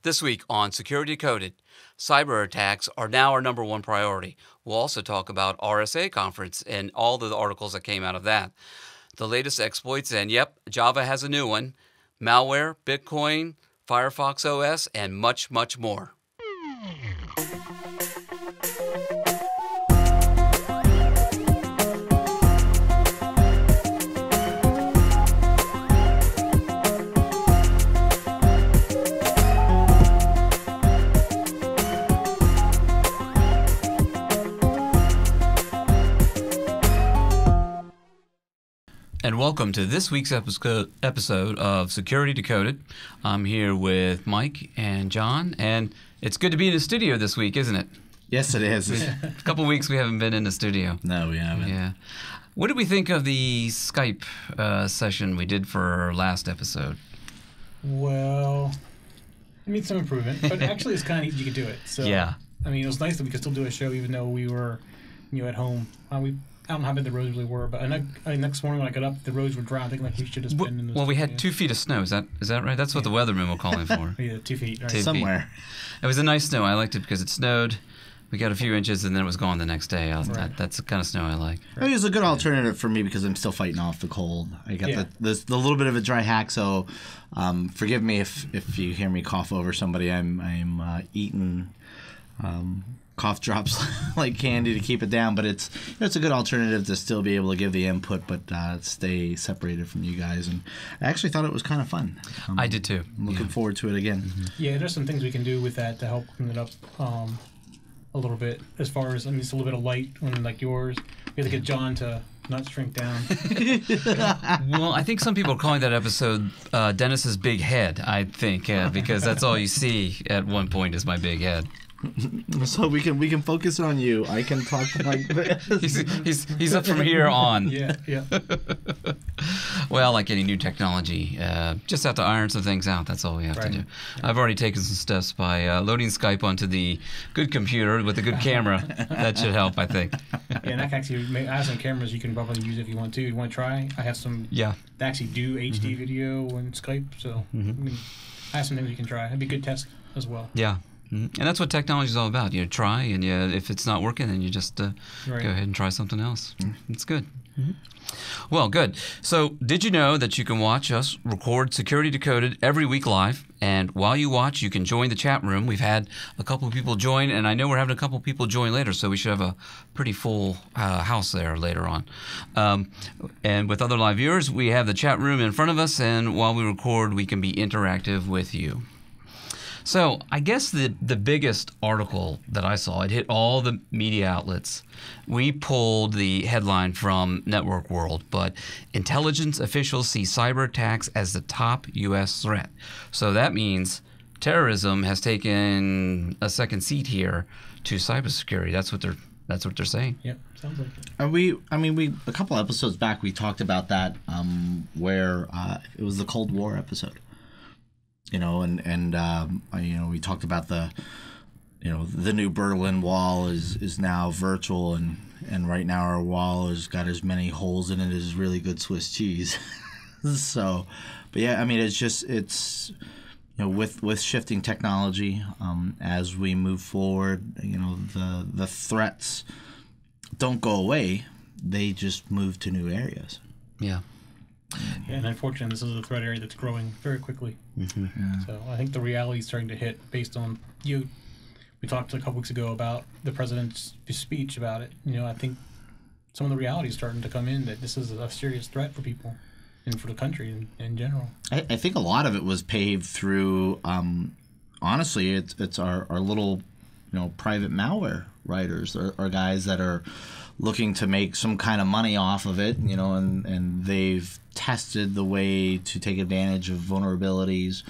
This week on Security Decoded, cyber attacks are now our #1 priority. We'll also talk about RSA conference and all the articles that came out of that. The latest exploits, and yep, Java has a new one, malware, Bitcoin, Firefox OS, and much, much more. And welcome to this week's episode of Security Decoded. I'm here with Mike and John, and it's good to be in the studio this week, isn't it? Yes, it is. A couple weeks we haven't been in the studio. No, we haven't. Yeah. What did we think of the Skype session we did for our last episode? Well, it needs some improvement, but actually it's kind of easy to do it. So, yeah. I mean, it was nice that we could still do a show even though we were, at home. I don't know how bad the roads really were, but next morning when I got up, the roads were dry. I think like we should have been in the Well, we had 2 feet of snow. Is that right? That's what the weathermen were calling for. Yeah, 2 feet. Right. 2 feet. Somewhere. It was a nice snow. I liked it because it snowed. We got a few inches, and then it was gone the next day. That's the kind of snow I like. It was a good alternative for me because I'm still fighting off the cold. I got the little bit of a dry hack, so forgive me if you hear me cough over somebody. I'm eating cough drops like candy to keep it down, but it's a good alternative to still be able to give the input, but stay separated from you guys. And I actually thought it was kind of fun. I did too. I'm looking forward to it again. Mm-hmm. Yeah, there's some things we can do with that to help clean it up a little bit. As far as just a little bit of light on like yours, we have to get John to not shrink down. Well, I think some people are calling that episode Dennis's big head. I think because that's all you see at one point is my big head. So we can focus on you. I can talk like this. He's up from here on. Yeah. Well, like any new technology, just have to iron some things out. That's all we have to do. I've already taken some steps by loading Skype onto the good computer with a good camera. That should help, I think. Yeah, and I have some cameras you can probably use if you want to. You want to try? I have some. Yeah. They actually do HD video on Skype, so I have some things you can try. It'd be a good test as well. Yeah. And that's what technology is all about. You try, and if it's not working, then you just go ahead and try something else. It's good. Well, good. So did you know that you can watch us record Security Decoded every week live? And while you watch, you can join the chat room. We've had a couple of people join, and I know we're having a couple of people join later, so we should have a pretty full house there later on. And with other live viewers, we have the chat room in front of us, and while we record, we can be interactive with you. So I guess the biggest article that I saw, it hit all the media outlets. We pulled the headline from Network World, but intelligence officials see cyber attacks as the top U.S. threat. So that means terrorism has taken a second seat here to cybersecurity. That's what they're saying. Yep, sounds like it. We a couple episodes back we talked about that where it was the Cold War episode. We talked about the new Berlin Wall is now virtual, and right now our wall has got as many holes in it as really good Swiss cheese. So, but yeah, it's with shifting technology as we move forward, the threats don't go away; they just move to new areas. Yeah. Yeah, and unfortunately, this is a threat area that's growing very quickly. Mm-hmm. Yeah. So I think the reality is starting to hit based on we talked a couple weeks ago about the president's speech about it. I think some of the reality is starting to come in that this is a serious threat for people and for the country in general. I think a lot of it was paved through, honestly, it's our little, private malware writers or guys that are looking to make some kind of money off of it, and they've tested the way to take advantage of vulnerabilities,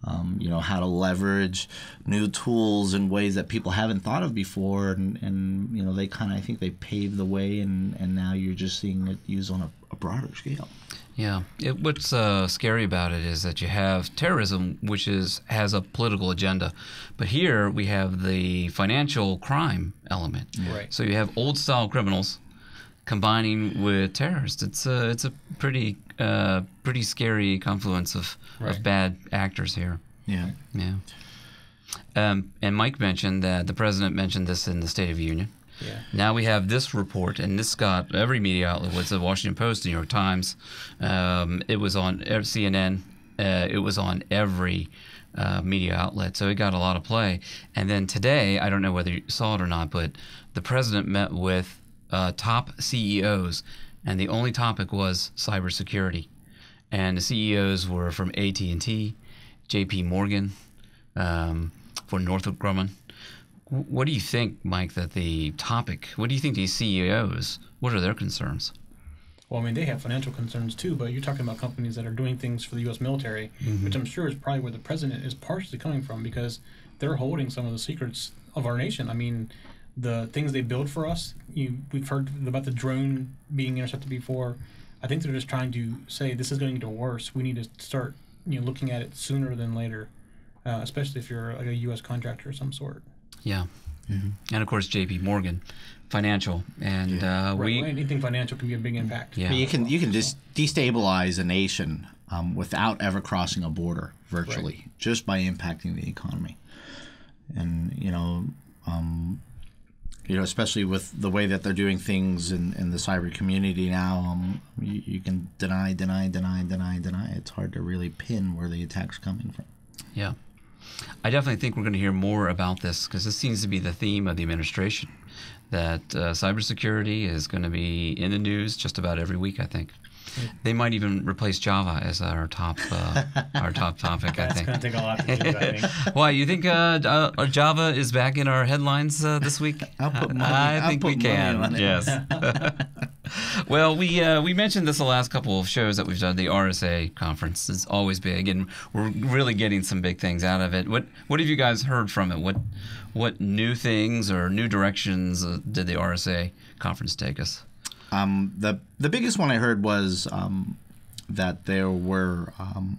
how to leverage new tools in ways that people haven't thought of before, and they I think they paved the way, and now you're just seeing it used on a broader scale. Yeah. What's scary about it is that you have terrorism, which has a political agenda. But here we have the financial crime element. Right. So you have old-style criminals combining with terrorists. It's a pretty scary confluence of bad actors here. Yeah. Yeah. And Mike mentioned that the president mentioned this in the State of the Union. Yeah. Now we have this report, and this got every media outlet. Was the Washington Post, the New York Times. It was on CNN. It was on every media outlet, so it got a lot of play. And then today, I don't know whether you saw it or not, but the president met with top CEOs, and the only topic was cybersecurity. And the CEOs were from AT&T, JP Morgan, for Northrop Grumman. What do you think, Mike, that the topic, what do you think these CEOs, what are their concerns? Well, I mean, they have financial concerns too, but you're talking about companies that are doing things for the U.S. military, which I'm sure is probably where the president is partially coming from, because they're holding some of the secrets of our nation. I mean, the things they build for us, we've heard about the drone being intercepted before. I think they're just trying to say this is going to get worse. We need to start looking at it sooner than later, especially if you're like a U.S. contractor of some sort. Yeah. And of course, JP Morgan, financial. And anything financial can be a big impact. Yeah. You can just destabilize a nation without ever crossing a border, virtually, just by impacting the economy. And, especially with the way that they're doing things in the cyber community now, you can deny. It's hard to really pin where the attack's coming from. Yeah. I definitely think we're going to hear more about this, because this seems to be the theme of the administration, that cybersecurity is going to be in the news just about every week, I think. They might even replace Java as our top topic, I think. That's going to take a lot to do, I think. Why, you think Java is back in our headlines this week? I'll put money. I think we can. Yes. Well, we mentioned this the last couple of shows that we've done. The RSA conference is always big, and we're really getting some big things out of it. What have you guys heard from it? What new things or new directions did the RSA conference take us? The biggest one I heard was that there were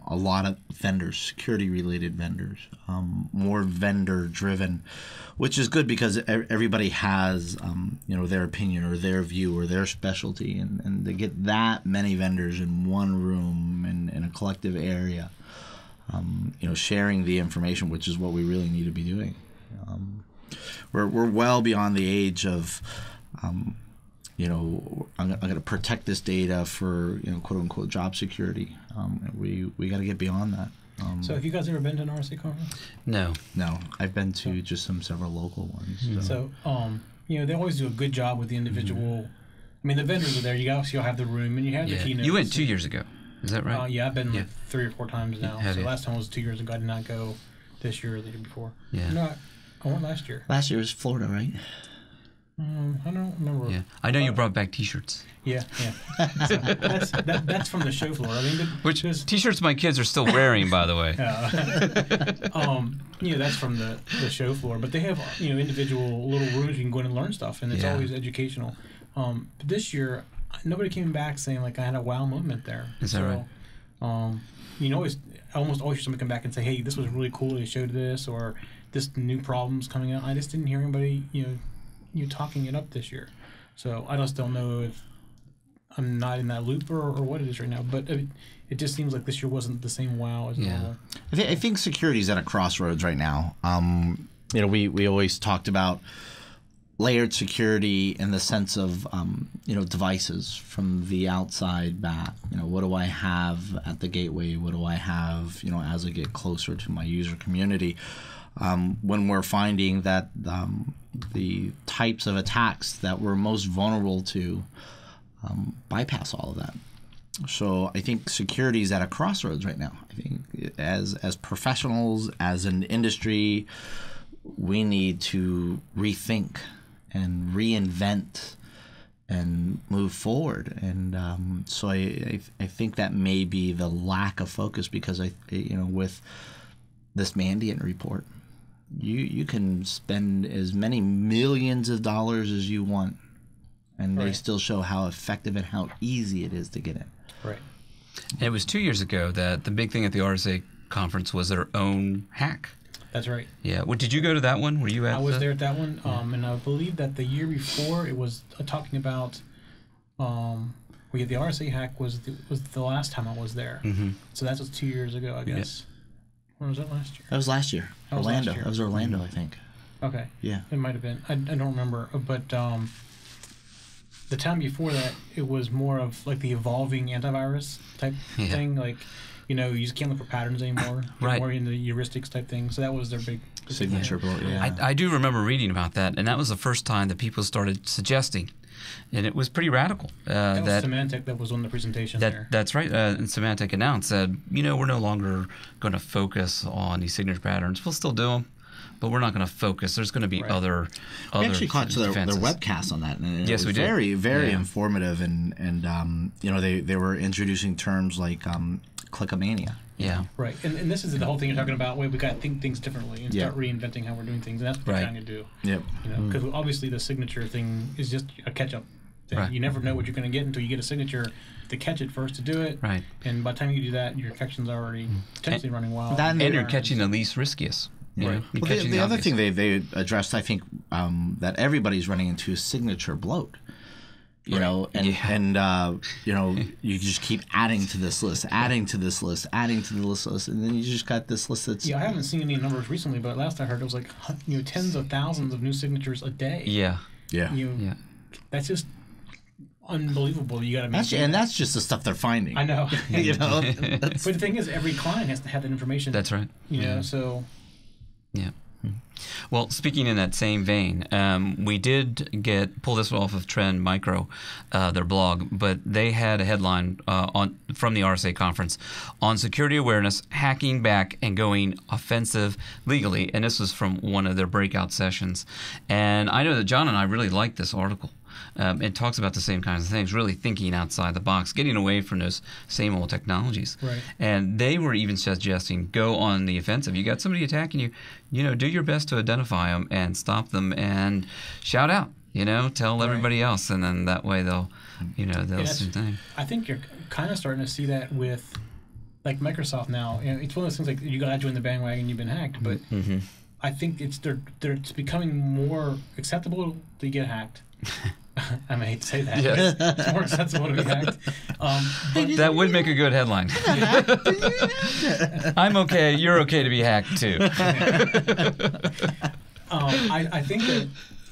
a lot of vendors, security-related vendors, more vendor-driven, which is good because everybody has their opinion or their view or their specialty, and to get that many vendors in one room in a collective area, sharing the information, which is what we really need to be doing. We're well beyond the age of I'm going to protect this data for, quote unquote, job security. We got to get beyond that. So have you guys ever been to an RSA conference? No. I've been to just several local ones. So, they always do a good job with the individual. I mean, the vendors are there. You obviously all have the room, and you have the keynotes. You went 2 years ago. Is that right? Yeah, I've been like 3 or 4 times now. Have so you? last time was 2 years ago. I did not go this year or the year before. Yeah. No, I went last year. Last year was Florida, right? I don't remember. Yeah, I know you brought back T-shirts. Yeah. So that's from the show floor. I mean, which T-shirts my kids are still wearing, by the way. That's from the show floor. But they have individual little rooms you can go in and learn stuff, and it's always educational. But this year, nobody came back saying like I had a wow moment there. Is that right? I almost always hear somebody come back and say, "Hey, this was really cool. They showed this, or this new problem's coming out." I just didn't hear anybody you talking it up this year. So I just don't know if I'm not in that loop or what it is right now. But it just seems like this year wasn't the same wow as normal. I think security is at a crossroads right now. We always talked about layered security in the sense of devices from the outside back. What do I have at the gateway? What do I have as I get closer to my user community? When we're finding that the types of attacks that we're most vulnerable to bypass all of that. So I think security is at a crossroads right now. I think as professionals, as an industry, we need to rethink and reinvent and move forward. And so I think that may be the lack of focus, because with this Mandiant report, you can spend as many millions of dollars as you want, and they still show how effective and how easy it is to get in. Right. And it was 2 years ago that the big thing at the RSA conference was their own hack. That's right. Yeah. Well, did you go to that one? Were you at? I was there at that one, and I believe that the year before it was talking about. The RSA hack was the last time I was there. So that was 2 years ago, I guess. Or was that last year? That was last year. That was Orlando. last year. That was Orlando, I think. Okay. Yeah. It might have been. I don't remember. But the time before that, it was more of like the evolving antivirus type thing. Like, you just can't look for patterns anymore. Right. More into the heuristics type thing. So that was their big Signature bullet, yeah. I do remember reading about that, and that was the first time that people started suggesting, and it was pretty radical. That was Symantec that was on the presentation there. That's right. And Symantec announced that, we're no longer going to focus on these signature patterns. We'll still do them, but we're not going to focus. There's going to be other We actually caught their defenses. webcast on that, and Yes, it was we did. very, very informative, and they were introducing terms like clickomania. Yeah. Right. And this is the whole thing you're talking about, where we got to think things differently and start reinventing how we're doing things, and that's what we're trying to do. Yep. Because obviously the signature thing is just a catch-up thing. Right. You never know what you're going to get until you get a signature to catch it first to do it. Right. And by the time you do that, your infection's already potentially running wild. That- And you're catching the least riskiest. Right. You're Well, catching the other obvious. thing they addressed, I think, that everybody's running into is signature bloat. You just keep adding to this list, adding to this list, adding to the list, and then you just got this list that's... Yeah, I haven't seen any numbers recently, but last I heard it was like tens of thousands of new signatures a day. Yeah. Yeah. That's just unbelievable. You got to And that's just the stuff they're finding. I know. But the thing is, every client has to have that information. That's right. So... Yeah. Well, speaking in that same vein, we did pull this off of Trend Micro, their blog, but they had a headline from the RSA conference on security awareness, hacking back and going offensive legally, and this was from one of their breakout sessions. And I know that John and I really liked this article. It talks about the same kinds of things, really thinking outside the box, getting away from those same old technologies. Right. And they were even suggesting go on the offensive. You got somebody attacking you, do your best to identify them and stop them and shout out, tell everybody else, and then that way they'll see the thing. I think you're kind of starting to see that with like Microsoft now. It's one of those things like you got to join the bandwagon, you've been hacked, but I think it's becoming more acceptable to get hacked. I may hate to say that. Yes. It's more acceptable to be hacked. But That would make a good headline. I'm okay. You're okay to be hacked too. I think that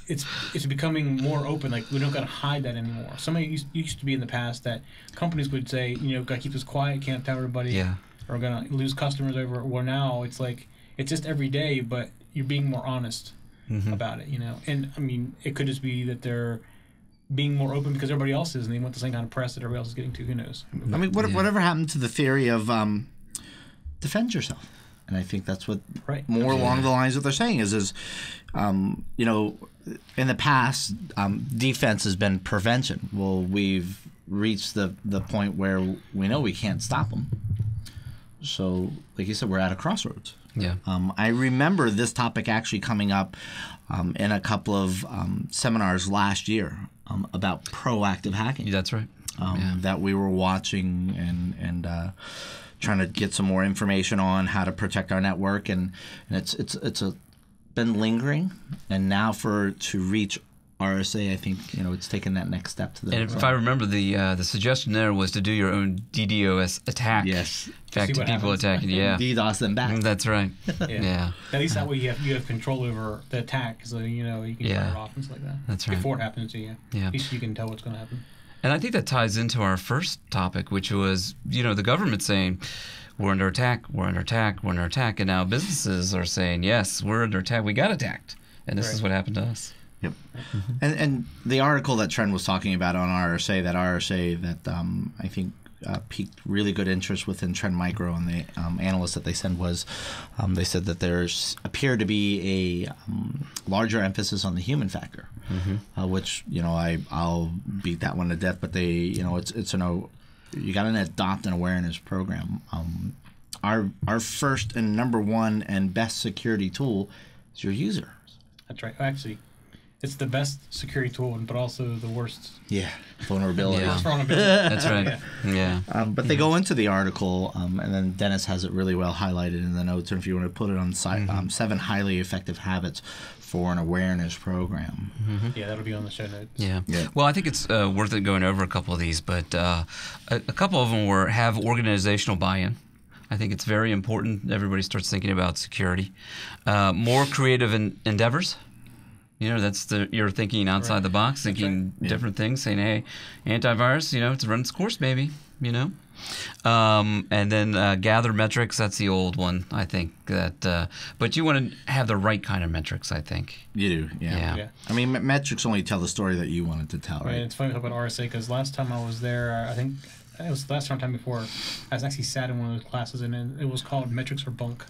it's becoming more open. Like we don't got to hide that anymore. Somebody used to be in the past that companies would say, got to keep this quiet, can't tell everybody, or we're gonna lose customers over it. Well, now it's like it's just every day, but you're being more honest about it. And I mean, it could just be that they're being more open because everybody else is, and they want the same kind of press that everybody else is getting to. Who knows? I mean, whatever happened to the theory of defend yourself? And I think that's what more along the lines of what they're saying is in the past, defense has been prevention. Well, we've reached the point where we know we can't stop them. So, like you said, we're at a crossroads. Yeah. I remember this topic actually coming up in a couple of seminars last year about proactive hacking. That's right. That we were watching and trying to get some more information on how to protect our network, and it's been lingering, and now to reach RSA, I think it's taken that next step to the. And if I remember, the suggestion there was to do your own DDoS attack. Yes. In fact, to people attacking. Yeah. DDoS them back. That's right. Yeah. At least that way you have control over the attack, so you can turn it off and stuff like that. That's right. Before it happens to you. Yeah. At least you can tell what's going to happen. And I think that ties into our first topic, which was, the government saying, we're under attack, we're under attack, we're under attack. And now businesses are saying, yes, we're under attack, we got attacked. And this is what happened to us. Yep. And the article that Trent was talking about on RSA that I think piqued really good interest within Trend Micro and the analysts that they sent was they said that there's appeared to be a larger emphasis on the human factor, which I'll beat that one to death. But you got to adopt an awareness program. Our first and number one and best security tool is your user. That's right. Actually, it's the best security tool, but also the worst. Yeah, vulnerability. Worst vulnerability. That's right. Yeah. But they go into the article, and then Dennis has it really well highlighted in the notes. And if you want to put it on 7 highly effective habits for an awareness program. Yeah, that'll be on the show notes. Yeah. Well, I think it's worth it going over a couple of these, but a couple of them have organizational buy-in. I think it's very important everybody starts thinking about security. More creative endeavors. You're thinking outside the box, thinking different things, saying, hey, antivirus, it's run its course, maybe, And then gather metrics, that's the old one, I think. But you want to have the right kind of metrics, I think. You do, yeah. I mean, metrics only tell the story that you wanted to tell, right? It's funny to talk about RSA because last time I was there, I think it was the last time before, I was actually sat in one of those classes, and it was called Metrics for Bunk.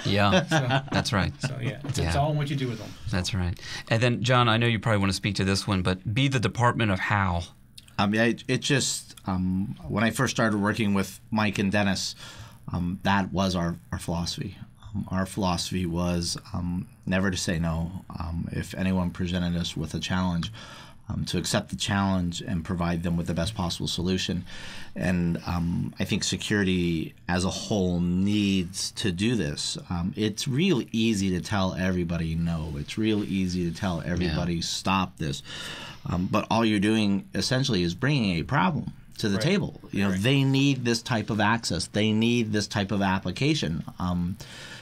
Yeah, that's right. So, it's all in what you do with them. So. That's right. And then, John, I know you probably want to speak to this one, but be the department of how. It just, when I first started working with Mike and Dennis, that was our philosophy. Our philosophy was never to say no. If anyone presented us with a challenge, to accept the challenge and provide them with the best possible solution. And I think security as a whole needs to do this. It's real easy to tell everybody no. It's real easy to tell everybody stop this. But all you're doing essentially is bringing a problem to the table. They need this type of access. They need this type of application.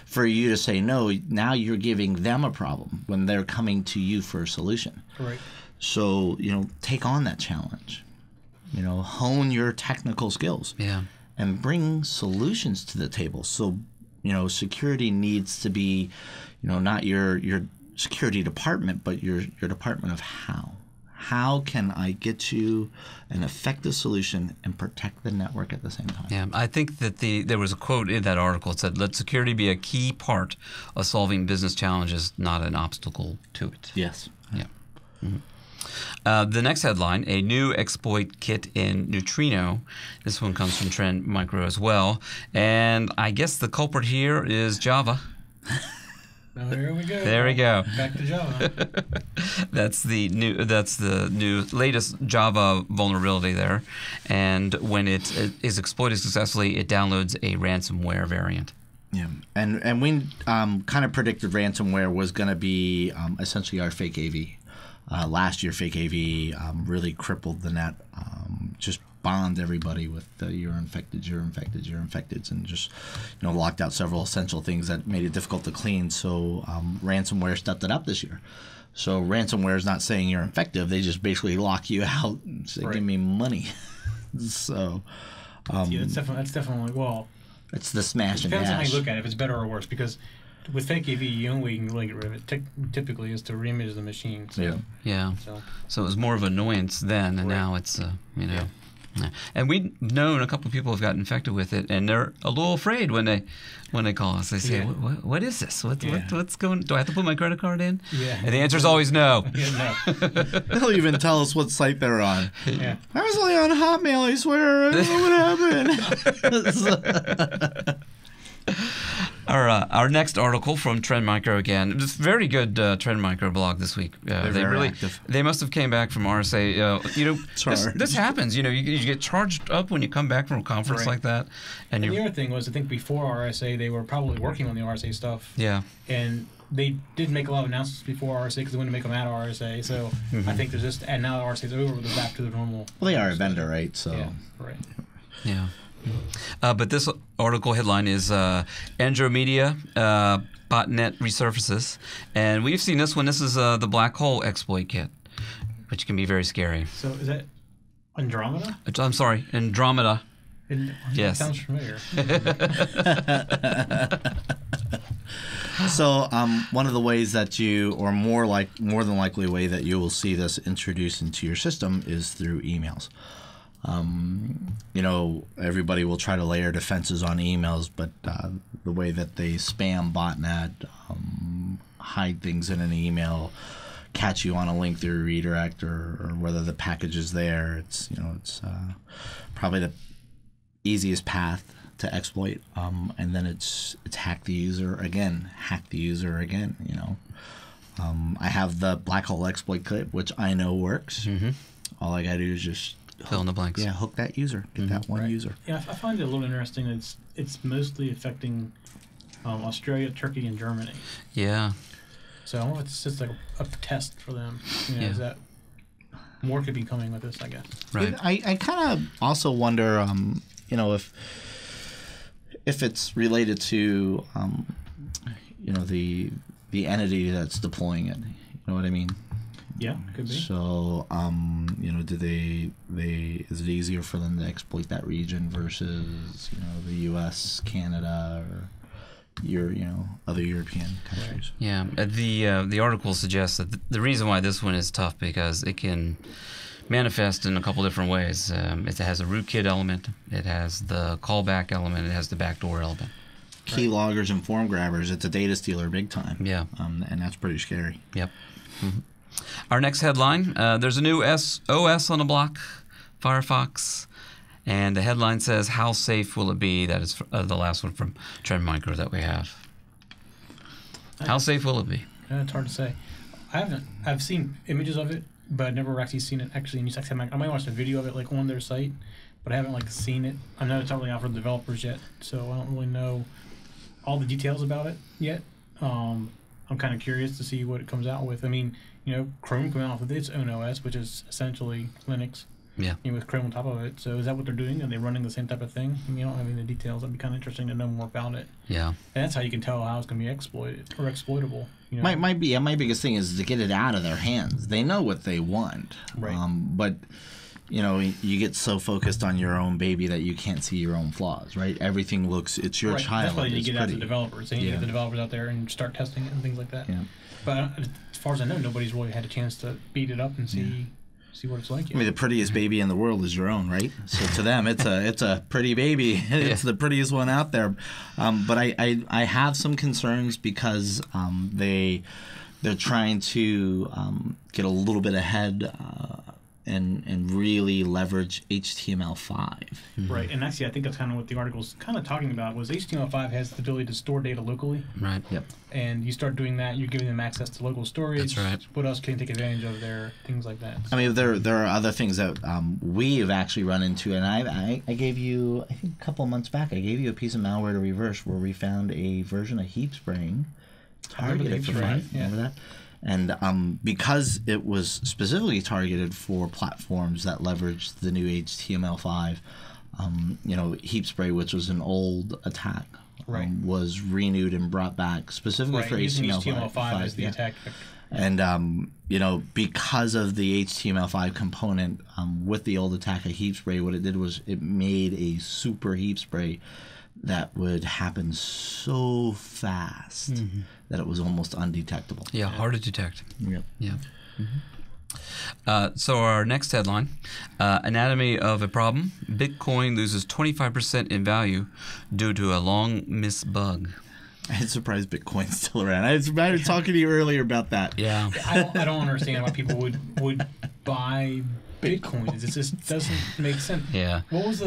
For you to say no, now you're giving them a problem when they're coming to you for a solution. Right. So, take on that challenge. Hone your technical skills. Yeah. And bring solutions to the table. So, security needs to be, not your security department, but your department of how. How can I get you an effective solution and protect the network at the same time? Yeah, I think that there was a quote in that article that said, let security be a key part of solving business challenges, not an obstacle to it. Yes. Yeah. Mm-hmm. The next headline, a new exploit kit in Neutrino. This one comes from Trend Micro as well. And I guess the culprit here is Java. Oh, here we go. There we go. Back to Java. That's the new latest Java vulnerability there. And when it is exploited successfully, it downloads a ransomware variant. Yeah, and we kind of predicted ransomware was going to be essentially our fake AV. Last year, fake AV really crippled the net, just bombed everybody with you're infected, and just locked out several essential things that made it difficult to clean. So ransomware stepped it up this year. So ransomware is not saying you're infected; they just basically lock you out and say, "Give me money." So that's definitely well. It's the smash and dash. Depends on how you look at it. If it's better or worse, because with fake AV, the only way you can really get rid of it typically is to reimage the machine. So, yeah. So it was more of an annoyance then, and now it's Yeah. And we've known a couple of people have gotten infected with it, and they're a little afraid when they call us. They say, "What is this? What's going? Do I have to put my credit card in?" Yeah. And the answer is always no. No. They'll even tell us what site they're on. Yeah. I was only on Hotmail. I swear. I don't know what happened. Our next article from Trend Micro again. It's very good Trend Micro blog this week. They must have came back from RSA. This happens. You get charged up when you come back from a conference like that. And the other thing was, I think before RSA, they were probably working on the RSA stuff. Yeah. And they did make a lot of announcements before RSA because they wanted to make them out of RSA. So I think there's and now that RSA is over, they're back to the normal. Well, they are a vendor, right? So. Yeah. Right. Yeah. But this article headline is Andromedia botnet resurfaces. And we've seen this one. This is the black hole exploit kit, which can be very scary. So is that Andromeda? I'm sorry, Andromeda. Yes. Sounds familiar. So one of the ways that more than likely way that you will see this introduced into your system is through emails. Everybody will try to layer defenses on emails, but the way that they spam botnet, hide things in an email, catch you on a link through a redirect, or whether the package is there, it's probably the easiest path to exploit. And then it's hack the user again. I have the black hole exploit kit, which I know works. Mm-hmm. All I gotta do is just fill in the blanks. Yeah, hook that user. Get that one user. Yeah, I find it a little interesting that it's mostly affecting Australia, Turkey, and Germany. Yeah. So I wonder if it's just like a test for them. Is that more could be coming with this, I guess. Right. I kind of also wonder, if it's related to the entity that's deploying it. You know what I mean? Yeah, could be. So, do they is it easier for them to exploit that region versus the U.S., Canada, or other European countries? Yeah, the article suggests that the reason why this one is tough because it can manifest in a couple different ways. It has a rootkit element, it has the callback element, it has the backdoor element. Key loggers and form grabbers. It's a data stealer big time. Yeah. And that's pretty scary. Yep. Mm-hmm. Our next headline, there's a new OS on the block, Firefox, and the headline says, "How safe will it be?" That is the last one from Trend Micro that we have. How safe will it be? It's hard to say. I've seen images of it, but I've never actually seen it actually in use. I might watch a video of it like on their site, but I haven't seen it. I know it's not really out for the developers yet, so I don't really know all the details about it yet. I'm kind of curious to see what it comes out with. I mean, Chrome came out with its own OS, which is essentially Linux. Yeah. With Chrome on top of it. So is that what they're doing? Are they running the same type of thing? I don't have any of the details. That'd be kind of interesting to know more about it. Yeah. And that's how you can tell how it's going to be exploited or exploitable. My biggest thing is to get it out of their hands. They know what they want. Right. But you get so focused on your own baby that you can't see your own flaws, right? Everything it's your child. That's why you it's get out pretty. the developers. They need to get the developers out there and start testing it and things like that. Yeah. But as far as I know, nobody's really had a chance to beat it up and see what it's like. I mean, the prettiest baby in the world is your own, right? So to them, it's a pretty baby. It's the prettiest one out there. But I have some concerns because they're trying to get a little bit ahead and really leverage HTML5. Right, and actually I think that's kind of what the article's kind of talking about, was HTML5 has the ability to store data locally. Right. Yep. And you start doing that, you're giving them access to local storage. That's right. What else can you take advantage of there? Things like that. I mean, there are other things that we've actually run into, and I gave you, I think a couple months back, I gave you a piece of malware to reverse where we found a version of heap spraying targeted for Five. Remember that? And because it was specifically targeted for platforms that leveraged the new HTML5, heap spray, which was an old attack, was renewed and brought back specifically for HTML5 as the attack. And because of the HTML5 component with the old attack of heap spray, what it did was it made a super heap spray that would happen so fast that it was almost undetectable. Yeah, hard to detect. Yep. Yeah. Mm-hmm. So our next headline, Anatomy of a Problem. Bitcoin loses 25% in value due to a long missed bug. I'm surprised Bitcoin's still around. I was talking to you earlier about that. Yeah. I don't understand why people would buy Bitcoin. It just doesn't make sense. Yeah. What was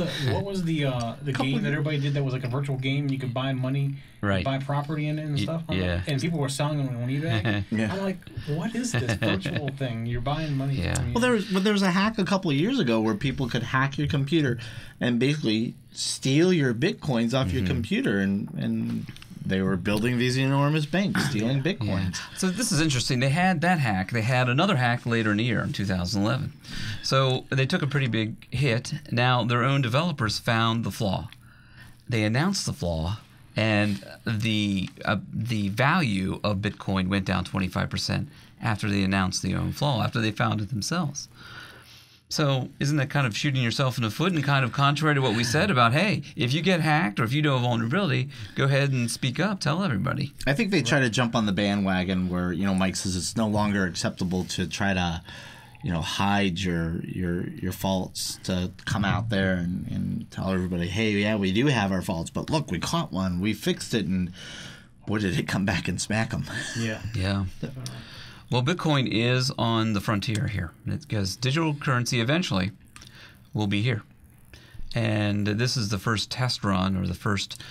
the game that everybody did that was like a virtual game and you could buy money, buy property in it and stuff? Yeah. And people were selling them on eBay. Yeah. I'm like, what is this virtual thing? You're buying money. Yeah. Well, there was a hack a couple of years ago where people could hack your computer and basically steal your Bitcoins off your computer, and they were building these enormous banks, stealing Bitcoins. Yeah. So this is interesting. They had that hack. They had another hack later in the year, in 2011. So they took a pretty big hit. Now their own developers found the flaw. They announced the flaw, and the value of Bitcoin went down 25% after they announced the own flaw, after they found it themselves. So isn't that kind of shooting yourself in the foot and kind of contrary to what we said about, hey, if you get hacked or if you know a vulnerability, go ahead and speak up, tell everybody. I think they try to jump on the bandwagon where, Mike says it's no longer acceptable to try to, hide your faults, to come out there and tell everybody, hey, yeah, we do have our faults, but look, we caught one, we fixed it, and boy, did it come back and smack them. Yeah. Yeah. Well, Bitcoin is on the frontier here because digital currency eventually will be here. And this is the first test run or the first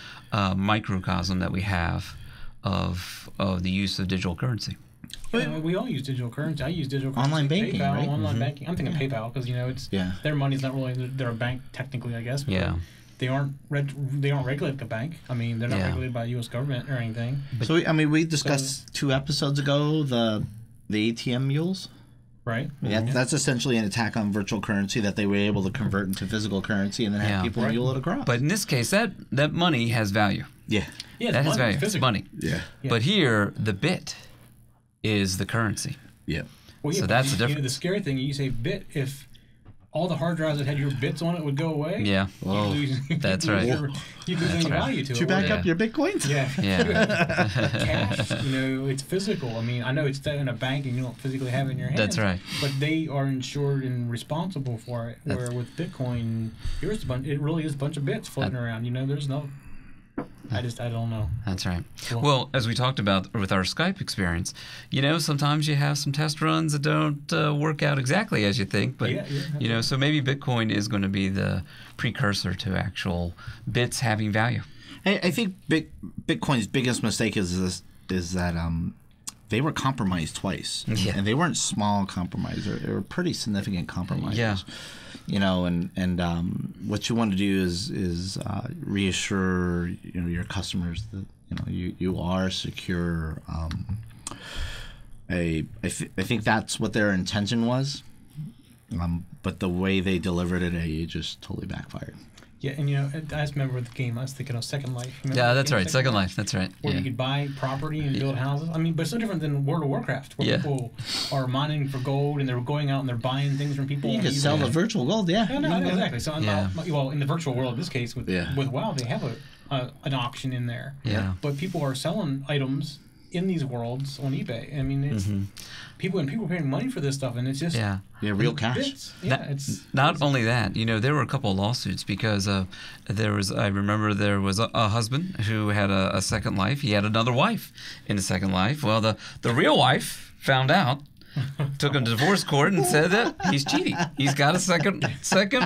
microcosm that we have of the use of digital currency. Yeah, we all use digital currency. I use digital currency. Online banking, PayPal, right? Online banking. I'm thinking PayPal because it's their money's not really, they're a bank technically, I guess. But they aren't regulated like a bank. I mean, they're not regulated by the U.S. government or anything. So we discussed 2 episodes ago the ATM mules. Right. Yeah, that's essentially an attack on virtual currency that they were able to convert into physical currency and then have people mule it across. But in this case, that money has value. Yeah. Yeah, That has money, value. It's money. Yeah. But here, the bit is the currency. Yeah. Well, yeah, So but that's the you know, difference. the scary thing, you say bit, if all the hard drives that had your bits on it would go away, Yeah. Oh, That's right. You lose any value to it. To back Yeah. up your Bitcoins? Yeah. Yeah. Cash, you know, it's physical. I mean, I know it's done in a bank and you don't physically have it in your hands. That's right. But they are insured and responsible for it. Where with Bitcoin, here's a bunch. It really is a bunch of bits floating around. You know, there's no. I don't know. That's right. Cool. Well, as we talked about with our Skype experience, you know, sometimes you have some test runs that don't work out exactly as you think. But, you know, so maybe Bitcoin is going to be the precursor to actual bits having value. I think Bitcoin's biggest mistake is that they were compromised twice. Yeah. And they weren't small compromises. They were pretty significant compromises. Yeah. You know, and what you want to do is reassure your customers that you are secure. I think that's what their intention was, but the way they delivered it just totally backfired. Yeah, and you know, I just remember the game. I was thinking of Second Life. Remember Yeah, the that's game right. Second Life. That's right. Where Yeah. you could buy property and build houses. I mean, but it's so different than World of Warcraft, where people are mining for gold and they're going out and they're buying things from people. You can sell the virtual gold, yeah. Yeah, no, exactly. So, Yeah. well, in the virtual world, in this case, with WoW, they have an auction in there. Yeah. But people are selling items in these worlds on eBay. I mean, it's people are paying money for this stuff, and it's just real cash. bits. Yeah, it's Not only that, you know, there were a couple of lawsuits because I remember there was a husband who had a second life. He had another wife in the second life. Well, the real wife found out, took him to divorce court and said that he's cheating. He's got a second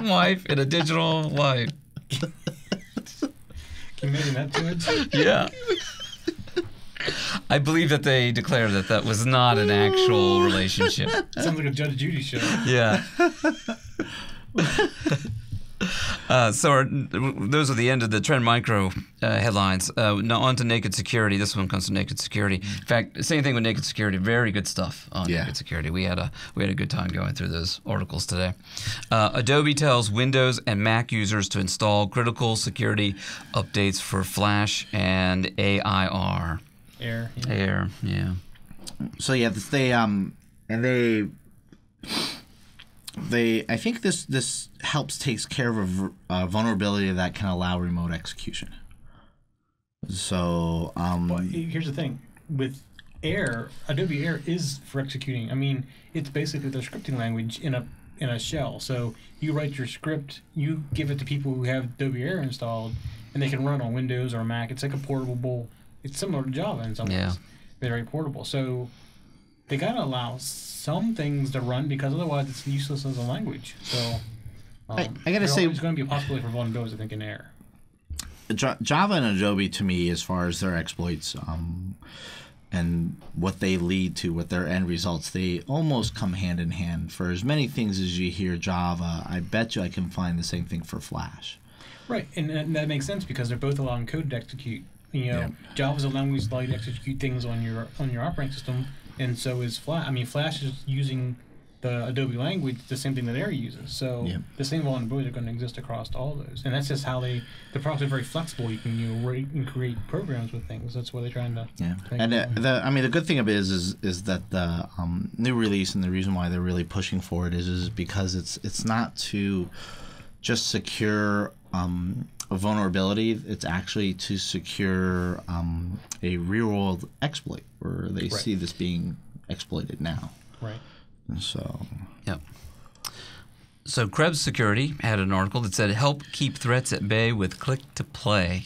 wife in a digital life. Can you imagine that, George? Yeah. I believe that they declared that was not an actual relationship. Sounds like a Judge Judy show. Yeah. Those are the end of the Trend Micro headlines. Now on to Naked Security. This one comes from Naked Security. In fact, same thing with Naked Security. Very good stuff on Naked Security. We had a good time going through those articles today. Adobe tells Windows and Mac users to install critical security updates for Flash and AIR. Air, yeah. So yeah, I think this takes care of a vulnerability that can allow remote execution. So well, here's the thing with Air, Adobe Air is for executing. I mean, it's basically the scripting language in a shell. So you write your script, you give it to people who have Adobe Air installed, and they can run it on Windows or Mac. It's like a portable. It's similar to Java in some ways. They're very portable. So they gotta allow some things to run because otherwise it's useless as a language. So I gotta say, there's going to be a possibility for vulnerabilities, I think, in Air. Java and Adobe, to me, as far as their exploits and what they lead to, what their end results, they almost come hand in hand. For as many things as you hear Java, I bet you I can find the same thing for Flash. Right, and that makes sense because they're both allowing code to execute. You know, Java's a language that allows you to execute things on your operating system, and so is Flash. I mean, Flash is using the Adobe language, the same thing that Air uses. So the same vulnerabilities are going to exist across all those, and that's just how the products are very flexible. You can write and create programs with things. That's what they're trying to. Yeah, and the good thing of it is that the new release and the reason why they're really pushing for it is because it's not to just secure a vulnerability. It's actually to secure a real-world exploit where they see this being exploited now. Right. And so. Yep. So Krebs Security had an article that said, "Help keep threats at bay with click to play."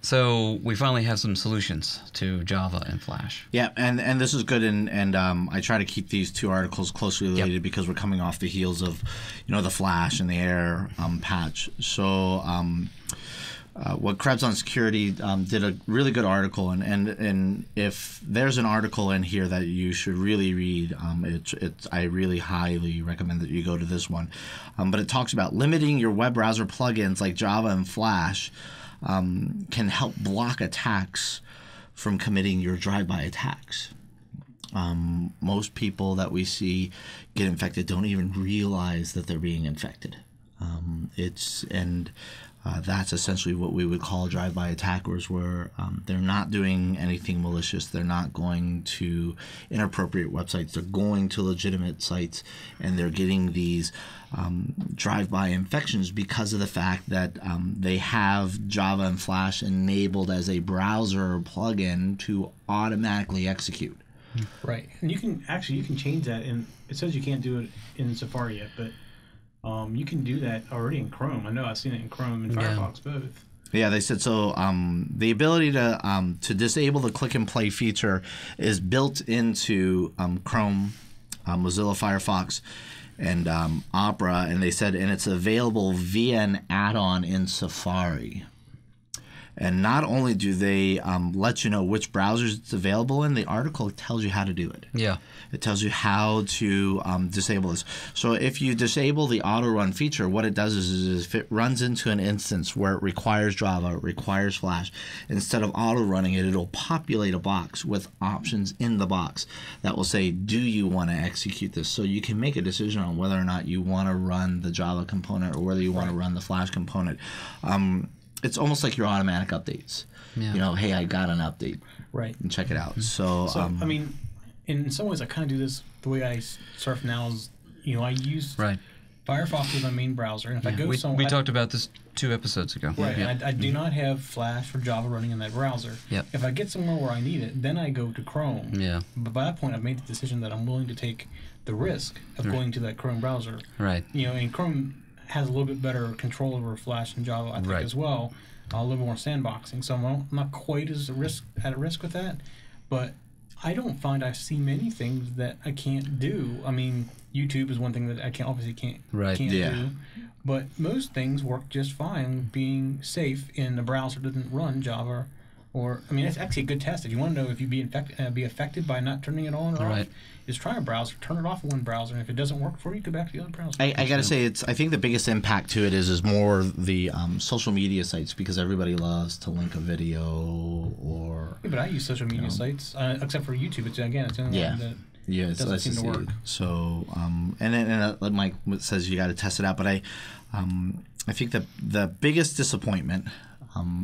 So we finally have some solutions to Java and Flash. Yeah, and this is good, and I try to keep these two articles closely related because we're coming off the heels of, the Flash and the Air patch. So what Krebs on Security did a really good article, and if there's an article in here that you should really read, I really highly recommend that you go to this one. But it talks about limiting your web browser plugins like Java and Flash. Can help block attacks from committing your drive-by attacks. Most people that we see get infected don't even realize that they're being infected. That's essentially what we would call drive-by attackers, where they're not doing anything malicious. They're not going to inappropriate websites. They're going to legitimate sites, and they're getting these drive-by infections because of the fact that they have Java and Flash enabled as a browser plugin to automatically execute. Right, and you can change that, and it says you can't do it in Safari yet, but you can do that already in Chrome. I know I've seen it in Chrome and Firefox both. Yeah, they said so. The ability to disable the click and play feature is built into Chrome, Mozilla Firefox, and Opera, and they said, and it's available via an add-on in Safari. And not only do they let you know which browsers it's available in, the article tells you how to do it. Yeah. It tells you how to disable this. So if you disable the auto run feature, what it does is if it runs into an instance where it requires Java, it requires Flash, instead of auto running it, it'll populate a box with options in the box that will say, do you want to execute this? So you can make a decision on whether or not you want to run the Java component or whether you want to run the Flash component. It's almost like your automatic updates. Yeah. You know, hey, I got an update. Right. And check it out. So I mean, in some ways, I kind of do this the way I surf now is, I use Firefox as my main browser. And if I go somewhere... We talked about this 2 episodes ago. Right. Yeah. I do not have Flash or Java running in that browser. Yep. If I get somewhere where I need it, then I go to Chrome. Yeah. But by that point, I've made the decision that I'm willing to take the risk of going to that Chrome browser. Right. And Chrome has a little bit better control over Flash and Java, I think, as well. A little more sandboxing, so I'm not quite as at risk with that. But I don't find I see many things that I can't do. I mean, YouTube is one thing that I can't do. But most things work just fine being safe in a browser that doesn't run Java. It's actually a good test. If you want to know if you'd be affected by not turning it on or off, is try a browser, turn it off in one browser, and if it doesn't work for you, go back to the other browser. I got to say, I think the biggest impact to it is more the social media sites, because everybody loves to link a video or... Yeah, but I use social media sites, except for YouTube. It's the only one that doesn't seem to work. So, and then like Mike says, you got to test it out. But I think the biggest disappointment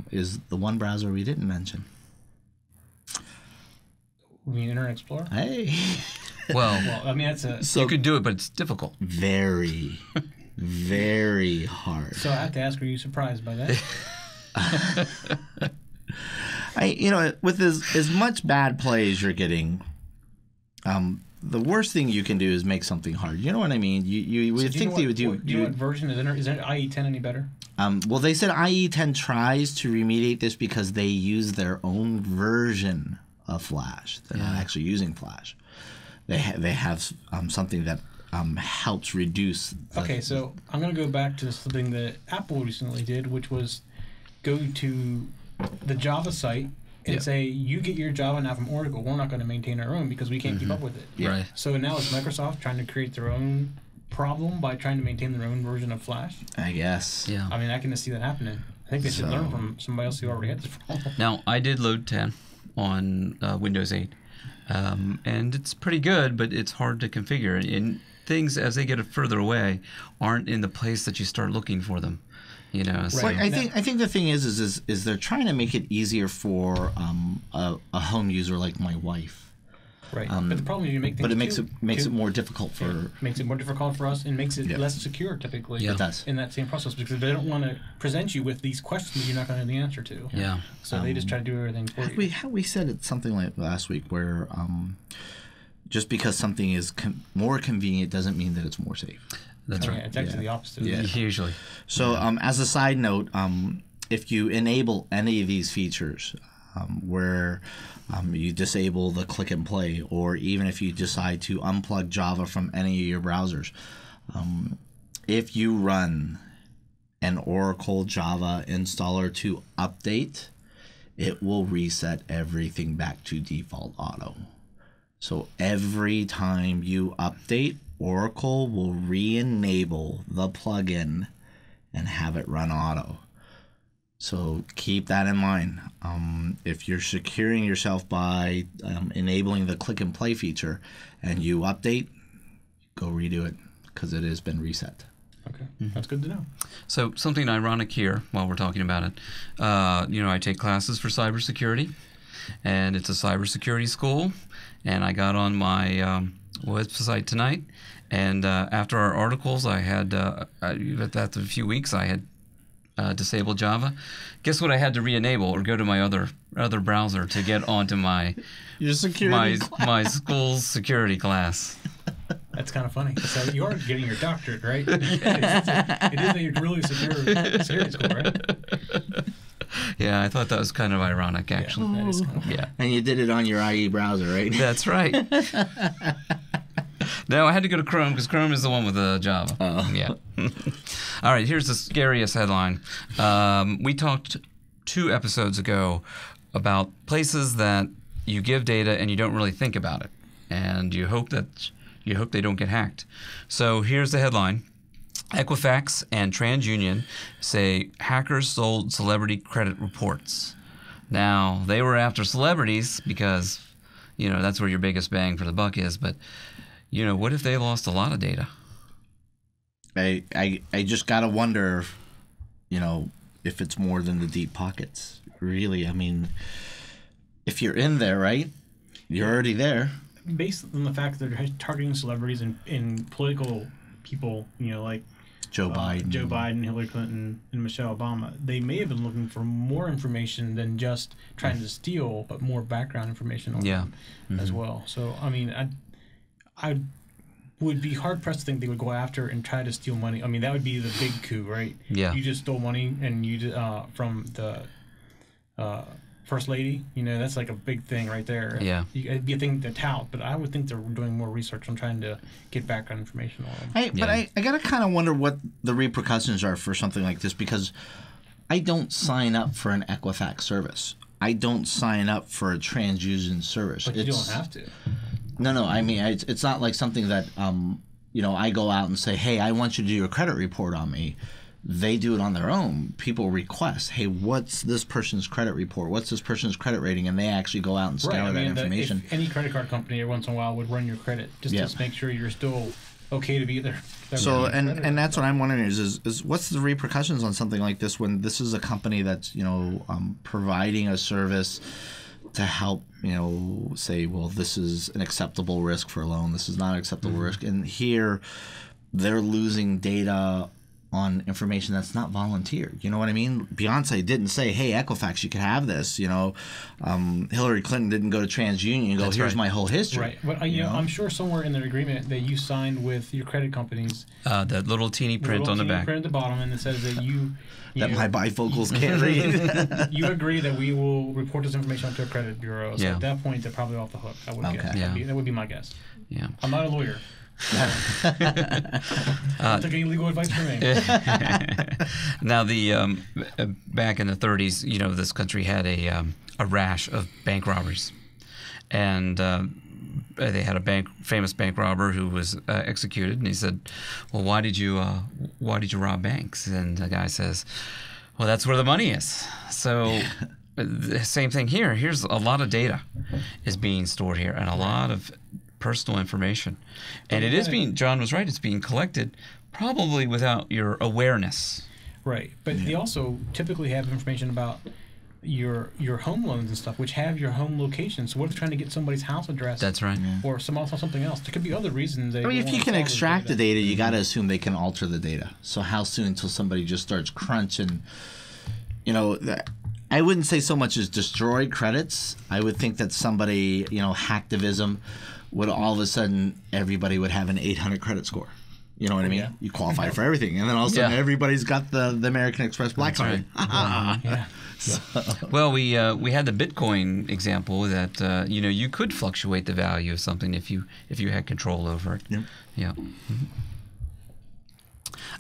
is the one browser we didn't mention. You mean Internet Explorer? Hey. Well, that's you could do it, but it's difficult. Very, very hard. So I have to ask, are you surprised by that? With as much bad play as you're getting, the worst thing you can do is make something hard. You know what I mean? You would think they would do. Do you know what version is IE10 any better? Well, they said IE10 tries to remediate this because they use their own version of Flash. They're not actually using Flash. They have something that helps reduce. So I'm going to go back to something that Apple recently did, which was go to the Java site and say, you get your Java now from Oracle. We're not going to maintain our own because we can't keep up with it. Yeah. Right. So now it's Microsoft trying to create their own problem by trying to maintain their own version of Flash. I guess. Yeah. I can see that happening. I think they should learn from somebody else who already had this problem. Now, I did load 10 on Windows 8, and it's pretty good, but it's hard to configure. And things, as they get further away, aren't in the place that you start looking for them. So. Right. I think the thing is they're trying to make it easier for a home user like my wife. Right. But the problem is you make things. But it makes it more difficult for. Yeah. Makes it more difficult for us and makes it less secure typically. Yeah. It does. In that same process, because they don't want to present you with these questions you're not going to know the answer to. Yeah. So they just try to do everything for you. We said it something like last week where just because something is more convenient doesn't mean that it's more safe. That's right. Yeah, it's actually the opposite. Yeah. Usually. So as a side note, if you enable any of these features, where you disable the click and play, or even if you decide to unplug Java from any of your browsers, if you run an Oracle Java installer to update, it will reset everything back to default auto. So every time you update, Oracle will re-enable the plugin and have it run auto. So keep that in mind. If you're securing yourself by enabling the click and play feature and you update, go redo it because it has been reset. Okay, that's good to know. So something ironic here while we're talking about it. I take classes for cybersecurity, and it's a cybersecurity school. And I got on my website tonight, and after our articles, I had after a few weeks, I had disabled Java. Guess what? I had to re-enable or go to my other browser to get onto my Your security class. my school's security class. That's kind of funny. So you are getting your doctorate, right? It is a really secure school, right? Yeah, I thought that was kind of ironic, actually. Yeah, that is kind of funny. Yeah. And you did it on your IE browser, right? That's right. No, I had to go to Chrome because Chrome is the one with the Java. Oh. Yeah. All right, here's the scariest headline. We talked 2 episodes ago about places that you give data and you don't really think about it, and you hope they don't get hacked. So here's the headline. Equifax and TransUnion say hackers sold celebrity credit reports. Now, they were after celebrities because, that's where your biggest bang for the buck is, but, what if they lost a lot of data? I just got to wonder, if it's more than the deep pockets. Really, I mean, if you're in there, right, you're already there. Based on the fact that they're targeting celebrities and political people, like Joe Biden, Hillary Clinton, and Michelle Obama, they may have been looking for more information than just trying to steal, but more background information on them as well. So, I mean, I would be hard-pressed to think they would go after and try to steal money. I mean, that would be the big coup, right? Yeah. You just stole money and you from the First Lady, that's like a big thing right there. Yeah. It'd be a thing to tout, but I would think they're doing more research on trying to get background information on them. But I got to kind of wonder what the repercussions are for something like this, because I don't sign up for an Equifax service. I don't sign up for a TransUnion service. But you don't have to. No. I mean, it's not like something that, I go out and say, hey, I want you to do your credit report on me. They do it on their own. People request, hey, what's this person's credit report? What's this person's credit rating? And they actually go out and scour that information. If any credit card company every once in a while would run your credit just to make sure you're still okay to be there. So, and that's what I'm wondering is what's the repercussions on something like this when this is a company that's, providing a service to help, say, well, this is an acceptable risk for a loan. This is not an acceptable risk. And here they're losing data on information that's not volunteered. You know what I mean? Beyonce didn't say, hey, Equifax, you can have this. Hillary Clinton didn't go to TransUnion and go, here's my whole history. Right. But, I'm sure somewhere in the agreement that you signed with your credit companies. That little teeny print on the back. Print at the bottom, and it says that that my bifocals can't read. You agree that we will report this information to a credit bureau. So at that point, they're probably off the hook. I would guess. That would be my guess. Yeah. I'm not a lawyer. Don't take any legal advice from me. Now, back in the 30s, this country had a rash of bank robberies, and they had a famous bank robber who was executed, and he said, "Well, why did you rob banks?" And the guy says, "Well, that's where the money is." So. The same thing here. Here's a lot of data is being stored here, and a lot of personal information. And it is John was right, it's being collected probably without your awareness. Right. But they also typically have information about your home loans and stuff, which have your home location. So what if they're trying to get somebody's house address? That's right. Yeah. Or something else. There could be other reasons. If you can extract the data, you got to assume they can alter the data. So how soon until somebody just starts crunching, I wouldn't say so much as destroy credits. I would think that somebody, hacktivism, would all of a sudden everybody would have an 800 credit score. You know what I mean? Yeah. You qualify for everything, and then all of a sudden everybody's got the American Express Black Card. Right. Well, we had the Bitcoin example that you could fluctuate the value of something if you had control over it. Yep. Yeah.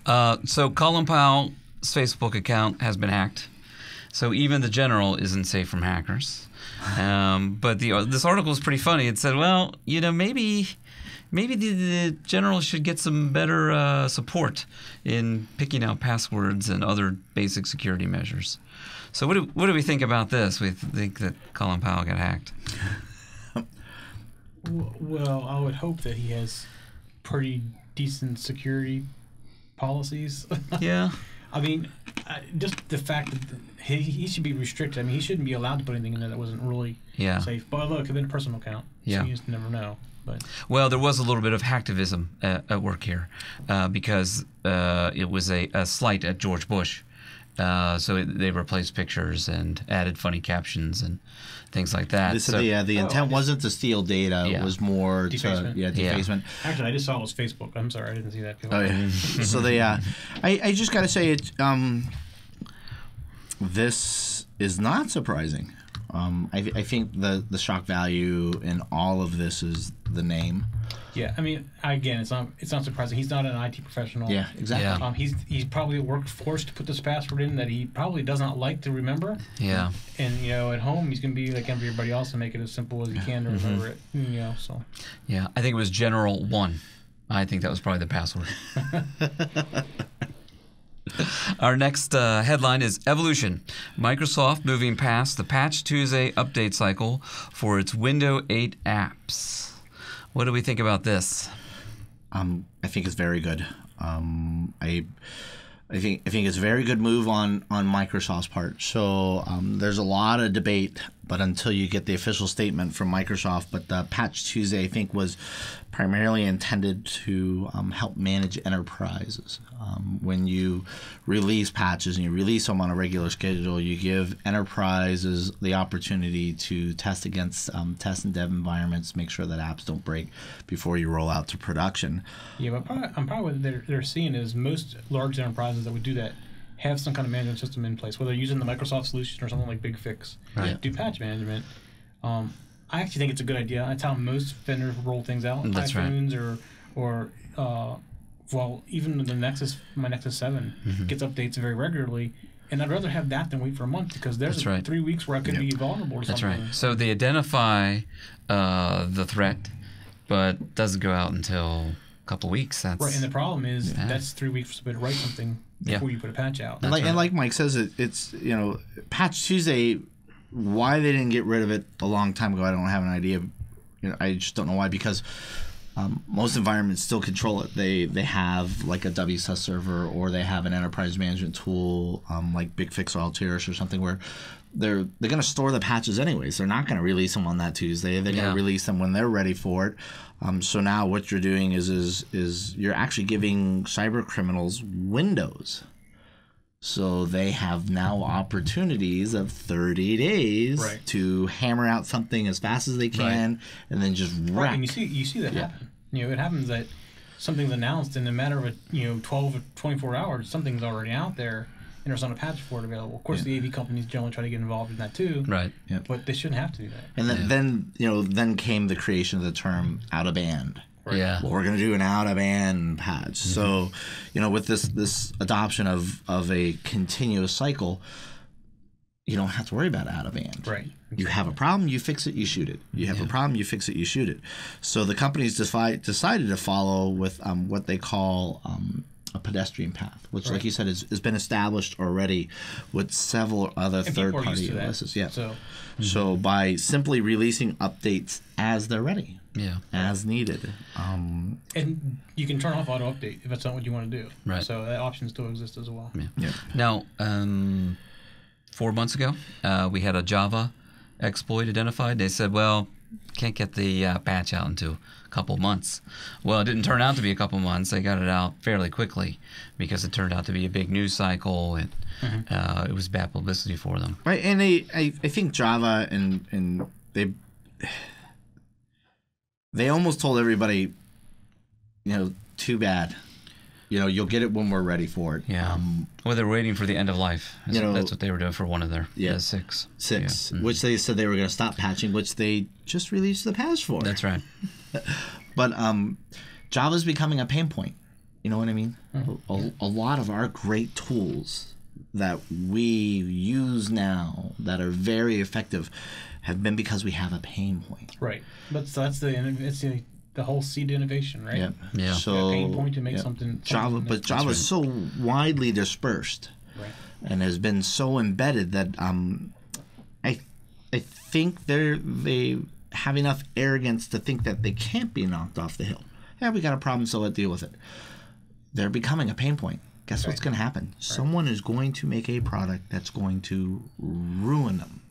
Mm-hmm. So Colin Powell's Facebook account has been hacked. So even the general isn't safe from hackers. But this article is pretty funny. It said, well, maybe the general should get some better support in picking out passwords and other basic security measures. So what do we think about this? We think that Colin Powell got hacked. Well, I would hope that he has pretty decent security policies. Yeah. I mean, just the fact that he should be restricted. I mean, he shouldn't be allowed to put anything in there that wasn't really safe. But look, it could have been a personal account. So you just never know. But well, there was a little bit of hacktivism at work here because it was a slight at George Bush. So they replaced pictures and added funny captions and things like that. The intent wasn't to steal data. It was more defacement. Defacement. Actually, I just saw it was Facebook. I'm sorry, I didn't see that. Oh, yeah. So I just got to say it. This is not surprising. I think the shock value in all of this is the name. Yeah, I mean, again, it's not surprising. He's not an IT professional. Yeah, exactly. Yeah. He's probably forced to put this password in that he probably does not like to remember. Yeah. And at home he's gonna be like everybody else and make it as simple as he can to remember it. So. Yeah, I think it was General 1. I think that was probably the password. Our next headline is Evolution. Microsoft moving past the Patch Tuesday update cycle for its Windows 8 apps. What do we think about this? I think it's very good. I think it's a very good move on Microsoft's part. So there's a lot of debate, but until you get the official statement from Microsoft, but the Patch Tuesday I think was primarily intended to help manage enterprises. When you release patches and you release them on a regular schedule, you give enterprises the opportunity to test against test and dev environments, make sure that apps don't break before you roll out to production. Yeah, but probably what they're seeing is most large enterprises that would do that have some kind of management system in place, whether they're using the Microsoft solution or something like BigFix. Right. Do patch management. I actually think it's a good idea. That's how most vendors roll things out. That's iPhones or even the my Nexus 7 gets updates very regularly, and I'd rather have that than wait for a month because there's 3 weeks where I could be vulnerable to something. That's right. So they identify the threat, but doesn't go out until a couple weeks. That's right, and the problem is that's 3 weeks for somebody to write something before you put a patch out. And like Mike says, it's Patch Tuesday. Why they didn't get rid of it a long time ago, I don't have an idea. I just don't know why, because most environments still control it. They have like a WSUS server, or they have an enterprise management tool like BigFix or Altiris or something, where they're going to store the patches anyways. They're not going to release them on that Tuesday. They're going to release them when they're ready for it. So now what you're doing is you're actually giving cyber criminals windows. So they have now opportunities of 30 days to hammer out something as fast as they can, and then just wreck. Right, and you see that happen. It happens that something's announced, and in a matter of 12 or 24 hours, something's already out there, and there's not a patch for it available. Of course, the AV companies generally try to get involved in that too. Right. Yeah. But they shouldn't have to do that. And then came the creation of the term out of band. Right. Yeah. Well, we're going to do an out-of-band patch. So, with this adoption of a continuous cycle, you don't have to worry about out-of-band. Right. You have a problem, you fix it, you shoot it. You have a problem, you fix it, you shoot it. So the companies decided to follow with what they call a pedestrian path, which, like you said, has been established already with several other third-party OSs. Yeah. So by simply releasing updates as they're ready. Yeah. As needed. And you can turn off auto update if that's not what you want to do. Right. So that option still exists as well. Yeah. Now, 4 months ago, we had a Java exploit identified. They said, well, can't get the patch out into a couple months. Well, it didn't turn out to be a couple months. They got it out fairly quickly because it turned out to be a big news cycle, and it was bad publicity for them. Right, and I think Java and they almost told everybody, too bad. You'll get it when we're ready for it. Yeah. Well, they're waiting for the end of life. That's what they were doing for one of their 6. 6, which they said they were going to stop patching, which they just released the patch for. That's right. But Java's becoming a pain point. You know what I mean? A lot of our great tools that we use now that are very effective have been because we have a pain point. Right. But so that's the whole seed innovation, right? Yep. Yeah. So a pain point to make something Java, but Java is so widely dispersed, right, and has been so embedded that I think they have enough arrogance to think that they can't be knocked off the hill. Yeah, we got a problem, so let's deal with it. They're becoming a pain point. Guess what's going to happen? Right. Someone is going to make a product that's going to ruin them.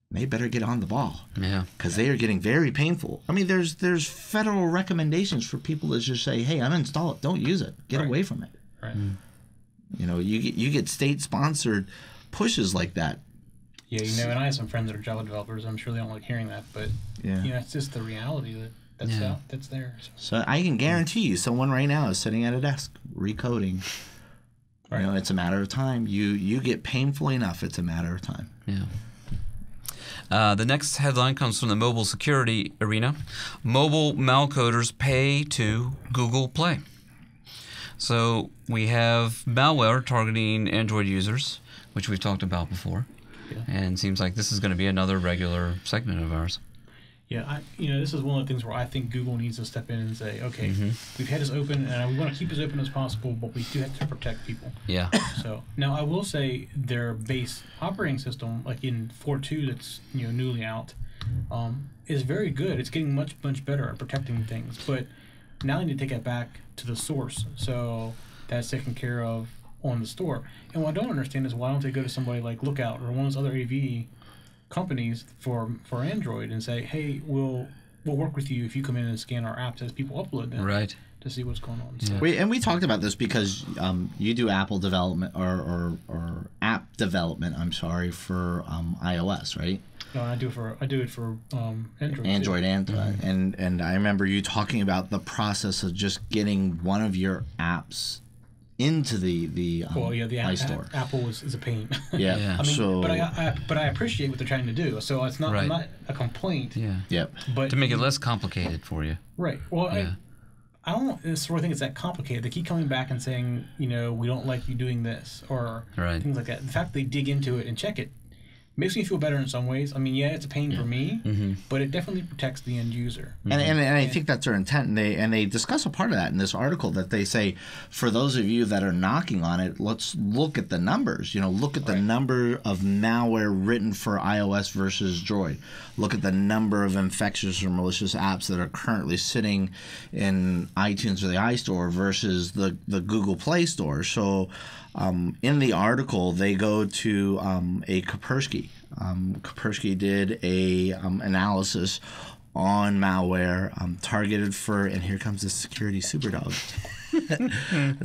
They better get on the ball. Yeah. Because they are getting very painful. I mean, there's federal recommendations for people to just say, hey, uninstall it. Don't use it. Get away from it. Right. You know, you get state-sponsored pushes like that. Yeah, you know, and I have some friends that are Java developers. I'm sure they don't like hearing that, but you know, it's just the reality that's there. So I can guarantee you, someone right now is sitting at a desk recoding. Right. You know, it's a matter of time. You get painful enough. It's a matter of time. Yeah. The next headline comes from the mobile security arena. Mobile malcoders pay to Google Play. So we have malware targeting Android users, which we've talked about before. Yeah. And it seems like this is going to be another regular segment of ours. Yeah, this is one of the things where I think Google needs to step in and say, okay, we've had this open, and we want to keep as open as possible, but we do have to protect people. Yeah. So now I will say their base operating system, like in 4.2, that's newly out, is very good. It's getting much better at protecting things, but now they need to take it back to the source. So that's taken care of on the store. And what I don't understand is why don't they go to somebody like Lookout or one of those other AV companies for Android and say, hey, we'll work with you if you come in and scan our apps as people upload them. Right. To see what's going on. Yeah. So. We talked about this because you do Apple development or app development. I'm sorry, for iOS, right? No, I do it for Android. Android and I remember you talking about the process of just getting one of your apps into the iStore. Apple is a pain. Yeah. I mean, but I appreciate what they're trying to do. So it's not not a complaint. Yeah. Yep. But to make it less complicated for you. Right. Well, I don't necessarily think it's that complicated. They keep coming back and saying, we don't like you doing this or things like that. The fact they dig into it and check it makes me feel better in some ways. I mean, it's a pain for me, but it definitely protects the end user. And I think that's their intent. And they discuss a part of that in this article that they say, for those of you that are knocking on it, let's look at the numbers. Look at the number of malware written for iOS versus Droid. Look at the number of infectious or malicious apps that are currently sitting in iTunes or the iStore versus the Google Play Store. So in the article, they go to a Kaspersky. Kaspersky did a analysis on malware targeted for, and here comes the security superdog.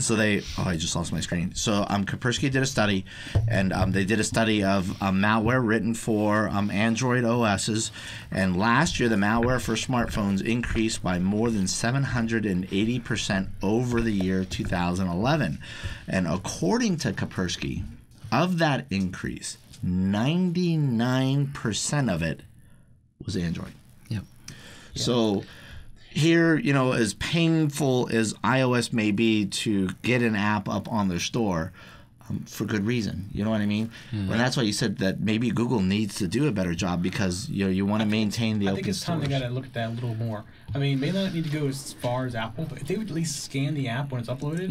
So I just lost my screen. So Kaspersky did a study, and they did a study of malware written for Android OSs, and last year the malware for smartphones increased by more than 780% over the year 2011. And according to Kaspersky, of that increase, 99% of it was Android. Yep. So here, as painful as iOS may be to get an app up on their store, for good reason. You know what I mean? And that's why you said that maybe Google needs to do a better job because you want to maintain the open source. I think it's time they got to look at that a little more. I mean, may not need to go as far as Apple, but if they would at least scan the app when it's uploaded,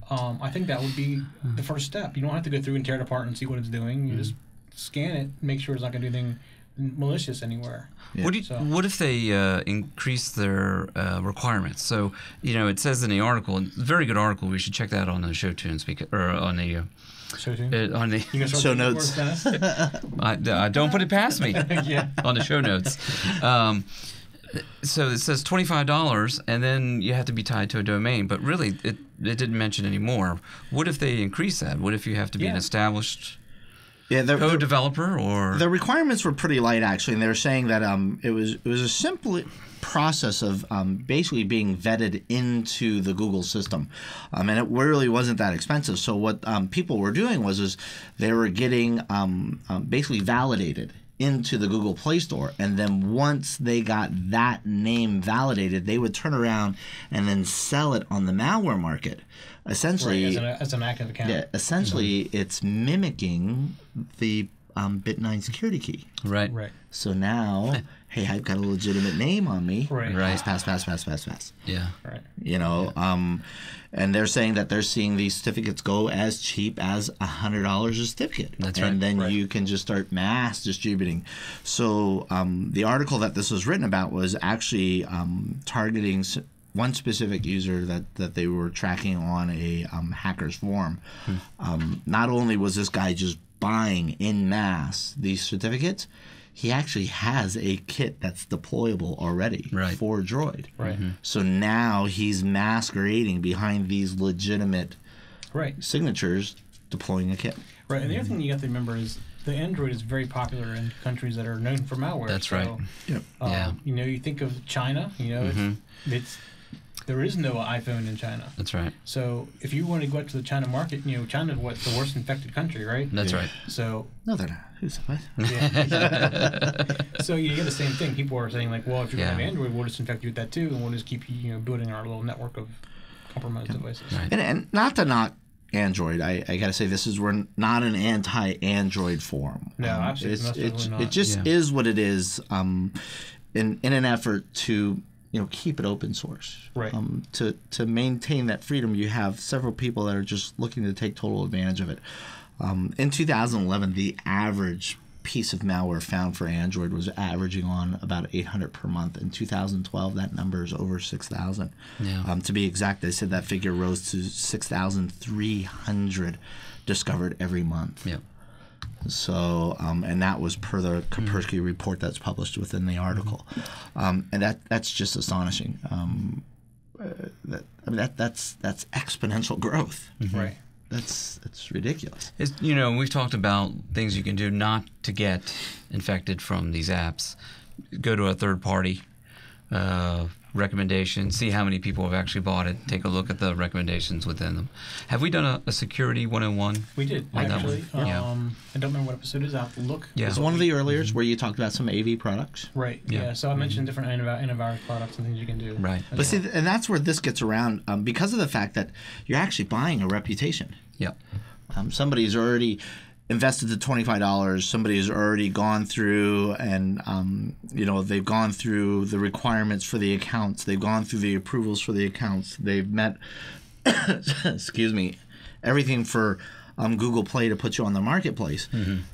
I think that would be the first step. You don't have to go through and tear it apart and see what it's doing. You just scan it, make sure it's not going to do anything malicious anywhere. Yeah. What if they increase their requirements? So it says in the article, a very good article. We should check that on the show tunes or on the on the show notes. I don't put it past me. On the show notes. So it says $25, and then you have to be tied to a domain. But really, it didn't mention any more. What if they increase that? What if you have to be an established code developer? Or the requirements were pretty light actually, and they were saying that it was a simple process of basically being vetted into the Google system, and it really wasn't that expensive. So what people were doing was they were getting basically validated into the Google Play Store, and then once they got that name validated, they would turn around and then sell it on the malware market. Essentially, as an active account. Yeah, essentially, it's mimicking the Bit9 security key. Right. So now, hey, I've got a legitimate name on me. Right. Pass. Yeah. Right. You know, and they're saying that they're seeing these certificates go as cheap as $100 a certificate. That's right. And then you can just start mass distributing. So the article that this was written about was actually targeting one specific user that they were tracking on a hacker's forum. Not only was this guy just buying in mass these certificates, he actually has a kit that's deployable already for Droid. Right. So now he's masquerading behind these legitimate signatures, deploying a kit. Right. And the other thing you have to remember is the Android is very popular in countries that are known for malware. That's right. You know, you think of China. You know, there is no iPhone in China. That's right. So if you want to go out to the China market, you know, China's the worst infected country, right? That's right. So no, they're not. Who's what? So you get the same thing. People are saying like, well, if you're going to have Android, we'll just infect you with that too, and we'll just keep building our little network of compromised devices. Right. And not to knock Android, I gotta say we're not an anti-Android forum. No, absolutely not. It just is what it is. In an effort to keep it open source. Right. To maintain that freedom, you have several people that are just looking to take total advantage of it. In 2011, the average piece of malware found for Android was averaging on about 800 per month. In 2012, that number is over 6,000. Yeah. To be exact, they said that figure rose to 6,300 discovered every month. Yeah. So, and that was per the Kaspersky report that's published within the article, and that's just astonishing. That's exponential growth. Right. That's ridiculous. We've talked about things you can do not to get infected from these apps. Go to a third party recommendation, see how many people have actually bought it, take a look at the recommendations within them. Have we done a security 101? We did, actually. I don't remember what episode it is. I'll have to look. Yeah. It's one of the earliers where you talked about some AV products. Right, yeah. So I mentioned different antivirus products and things you can do. Right. But see, and that's where this gets around because of the fact that you're actually buying a reputation. Yeah. Somebody's already invested the $25. Somebody has already gone through and they've gone through the requirements for the accounts. They've gone through the approvals for the accounts. They've met excuse me, everything for Google Play to put you on the marketplace. And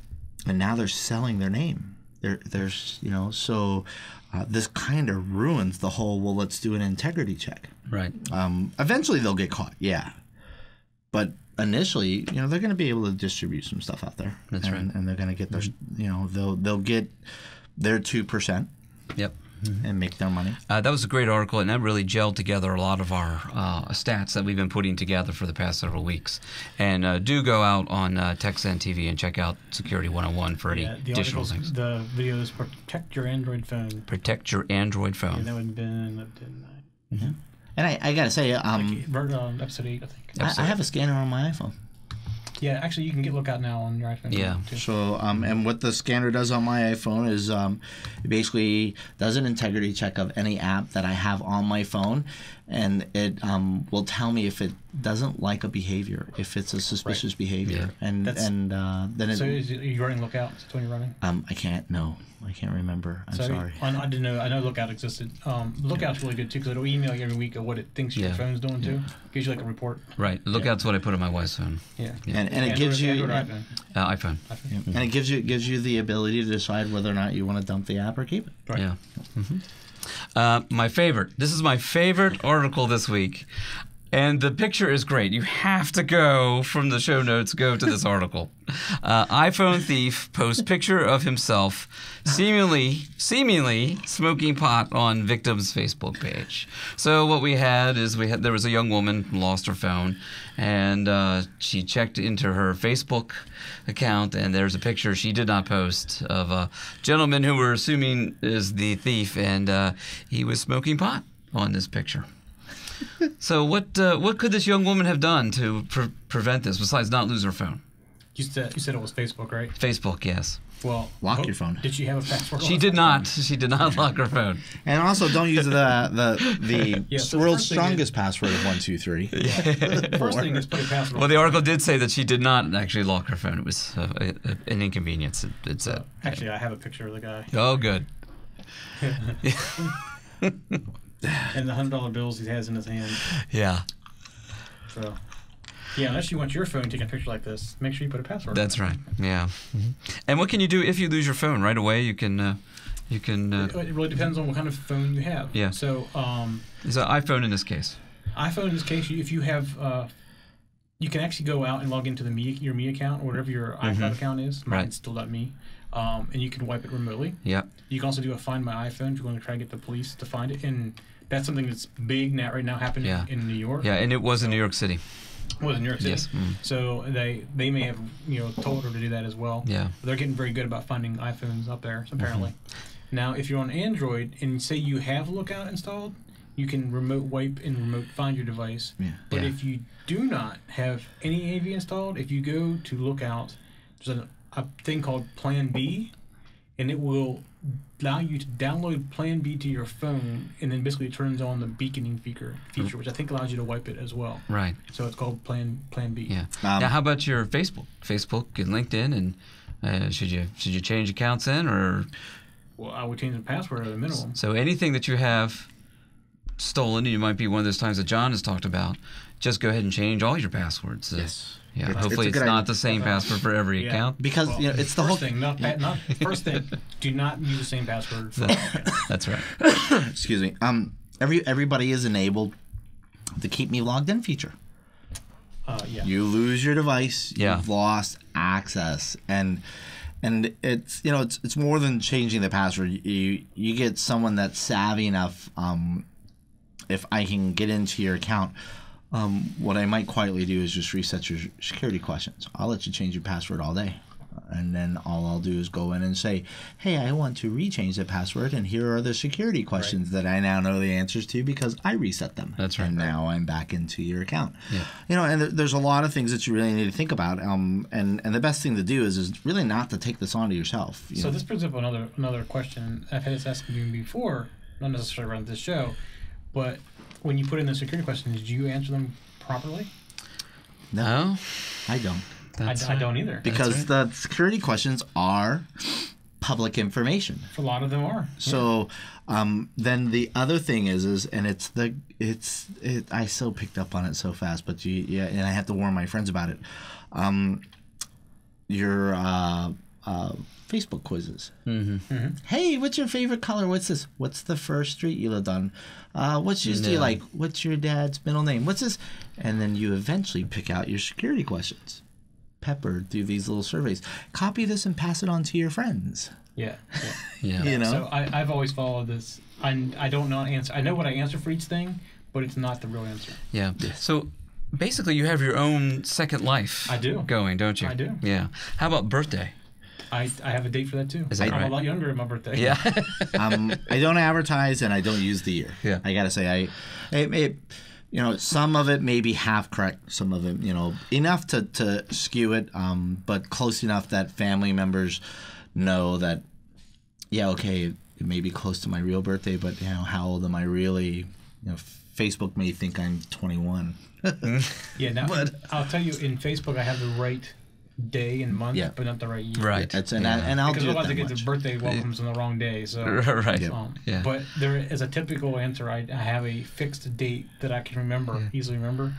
now they're selling their name. There's so this kind of ruins the whole let's do an integrity check. Right. Eventually they'll get caught, but initially, they're going to be able to distribute some stuff out there. That's right. And they're going to get their, they'll get their 2%. Yep. And make their money. That was a great article, and that really gelled together a lot of our stats that we've been putting together for the past several weeks. And do go out on TechZen TV and check out Security 101 for any additional things. The video is Protect Your Android Phone. Protect Your Android Phone. Yeah, that would have been And I got to say, episode 8, I think. I have a scanner on my iPhone. Yeah, actually, you can get Lookout now on your iPhone. Yeah. Too. So, and what the scanner does on my iPhone is it basically does an integrity check of any app that I have on my phone, and it will tell me if it doesn't like a behavior, if it's a suspicious behavior, and then it. So, are you running Lookout? Is that when you're running? I can't. No, I can't remember. I'm sorry. I didn't know. I know Lookout existed. Lookout's really good too because it'll email you every week of what it thinks your phone's doing too. Gives you like a report. Right. Lookout's what I put on my wife's phone. Yeah. And it gives you iPhone. iPhone. And it gives you the ability to decide whether or not you want to dump the app or keep it. Right. Yeah. My favorite. This is my favorite article this week. And the picture is great. You have to go from the show notes, go to this article. iPhone thief posts picture of himself seemingly smoking pot on victim's Facebook page. So what we had there was a young woman who lost her phone, and she checked into her Facebook account, and there's a picture she did not post of a gentleman who we're assuming is the thief, and he was smoking pot on this picture. So what could this young woman have done to prevent this besides not lose her phone? You said it was Facebook, right? Facebook, yes. Well, lock your phone. Did she have a password? She did not. She did not lock her phone. And also, don't use the so world's strongest password of 123. First thing is put a password. Well, the article did say that she did not actually lock her phone. It was an inconvenience. It said. Actually, I have a picture of the guy. Oh, good. And the $100 bills he has in his hand. Yeah. So, yeah, unless you want your phone taking a picture like this, make sure you put a password. That's right. Yeah. And what can you do if you lose your phone right away? You can. It really depends on what kind of phone you have. Yeah. So, it's an iPhone in this case. iPhone in this case, if you have, you can actually go out and log into your Me account or whatever your iCloud account is. Mine's still .me. And you can wipe it remotely. Yeah. You can also do a Find My iPhone if you're going to try to get the police to find it. And that's something that's big right now happening in New York. Yeah, and it was in New York City. It was in New York City. Yes. So they may have told her to do that as well. Yeah. But they're getting very good about finding iPhones up there, apparently. Now, if you're on Android and say you have Lookout installed, you can remote wipe and remote find your device. Yeah. But if you do not have any AV installed, if you go to Lookout, there's a thing called Plan B, and it will allow you to download Plan B to your phone, and then basically it turns on the beaconing feature, which I think allows you to wipe it as well. Right. So it's called Plan B. Yeah. Now, how about your Facebook and LinkedIn? And should you change accounts in, or? Well, I would change the password at a minimum. So anything that you have stolen, and you might be one of those times that John has talked about, just go ahead and change all your passwords. Yes. Yeah. Hopefully it's not the same password for every account. Because it's the whole thing. First thing, do not use the same password for all accounts. That's right. Excuse me. Everybody is enabled the Keep Me Logged In feature. Yeah. You lose your device, Yeah. you've lost access, and it's it's more than changing the password. You get someone that's savvy enough. If I can get into your account, what I might quietly do is just reset your security questions. I'll let you change your password all day. And then all I'll do is go in and say, hey, I want to rechange the password, and here are the security questions that I now know the answers to because I reset them. That's right. And now I'm back into your account. Yeah. And there's a lot of things that you really need to think about. And the best thing to do is really not to take this onto yourself. So this brings up another question. I've had this asked you before, not necessarily around this show, but when you put in the security questions, do you answer them properly? No, I don't. I don't either. Because the security questions are public information. A lot of them are. So then the other thing is and I so picked up on it so fast, but and I have to warn my friends about it. Your Facebook quizzes. Hey, what's your favorite color? What's this? What's the first street you lived on? What shoes do you like? What's your dad's middle name? What's this? And then you eventually pick out your security questions. Peppered through these little surveys. Copy this and pass it on to your friends. Yeah. So I've always followed this. I don't know answer. I know what I answer for each thing, but it's not the real answer. Yeah. So basically, you have your own second life. I do. Going, don't you? I do. Yeah. How about birthday? I have a date for that too. Is that I'm right? a lot younger than my birthday. Yeah. I don't advertise and I don't use the year. Yeah. I gotta say some of it may be half correct, some of it, enough to skew it, but close enough that family members know that, it may be close to my real birthday, but how old am I really? Facebook may think I'm 21. Yeah, now I'll tell you, in Facebook I have the right day and month, but not the right year. Right. And I'll because do it otherwise I that get much. the birthday welcomes on the wrong day. So Right. Yeah. But there is a typical answer. I have a fixed date that I can easily remember,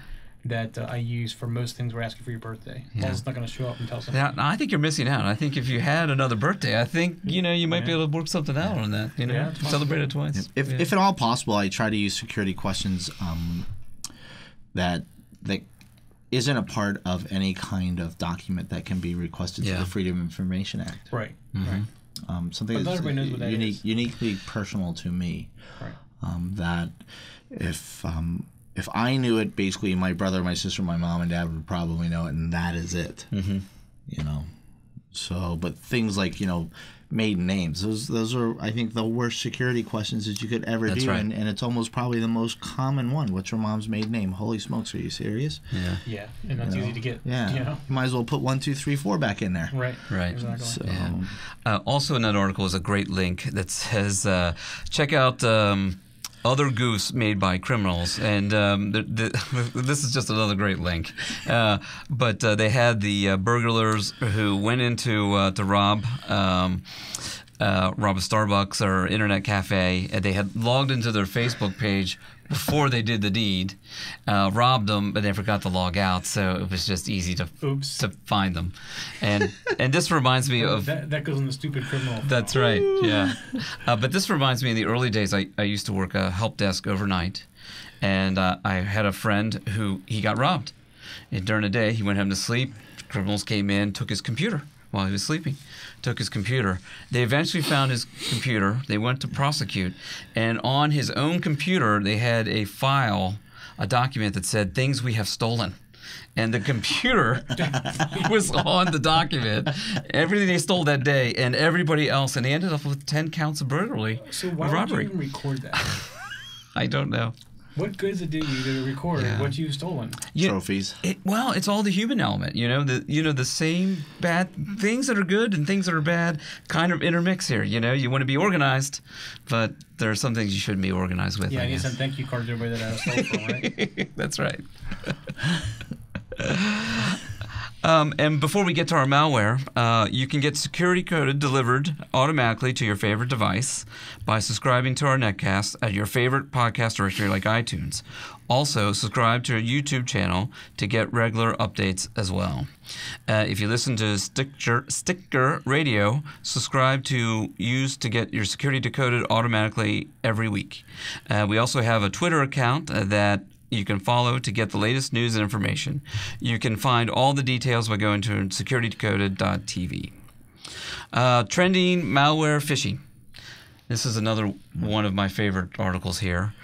that I use for most things we're asking for your birthday. As long as it's not going to show up and tell something. Yeah, I think you're missing out. I think if you had another birthday, I think you might be able to work something out on that. Celebrate it twice. If at all possible, I try to use security questions that isn't a part of any kind of document that can be requested through the Freedom of Information Act. Right. Something that's uniquely personal to me. Right. That if I knew it, basically my brother, my sister, my mom, and dad would probably know it, and that is it. So, but things like maiden names. Those are, I think, the worst security questions that you could ever That's do, right. and it's almost probably the most common one. What's your mom's maiden name? Holy smokes, are you serious? Yeah. Yeah, and that's easy to get. Yeah, You know? you might as well put 1, 2, 3, 4 back in there. Right. Right. Exactly. So, Also in that article is a great link that says, check out other goofs made by criminals. And this is just another great link. But they had the burglars who went into to rob a Starbucks or internet cafe. And they had logged into their Facebook page before they did the deed, robbed them, but they forgot to log out, so it was just easy to find them. And this reminds me of that goes in the stupid criminal. That's right, yeah. But this reminds me, in the early days, I used to work a help desk overnight, and I had a friend who he got robbed. And during the day, he went home to sleep. Criminals came in, took his computer while he was sleeping. Took his computer. They eventually found his computer. They went to prosecute. And on his own computer, they had a file, a document that said, things we have stolen. And the computer was on the document, everything they stole that day, and everybody else. And they ended up with 10 counts of burglary, So why robbery. would you even record that? I don't know. What good does it do you to record what you've stolen? Trophies. Well, it's all the human element, the same bad things that are good and things that are bad kind of intermix here. You want to be organized, but there are some things you shouldn't be organized with. Yeah, I I need guess. some thank you cards to everybody that I stole from, right? That's right. And before we get to our malware, you can get Security Coded delivered automatically to your favorite device by subscribing to our netcast at your favorite podcast directory like iTunes. Also, subscribe to our YouTube channel to get regular updates as well. If you listen to Sticker Radio, subscribe to get your Security Decoded automatically every week. We also have a Twitter account that you can follow to get the latest news and information. You can find all the details by going to securitydecoded.tv. Trending malware phishing. This is another one of my favorite articles here.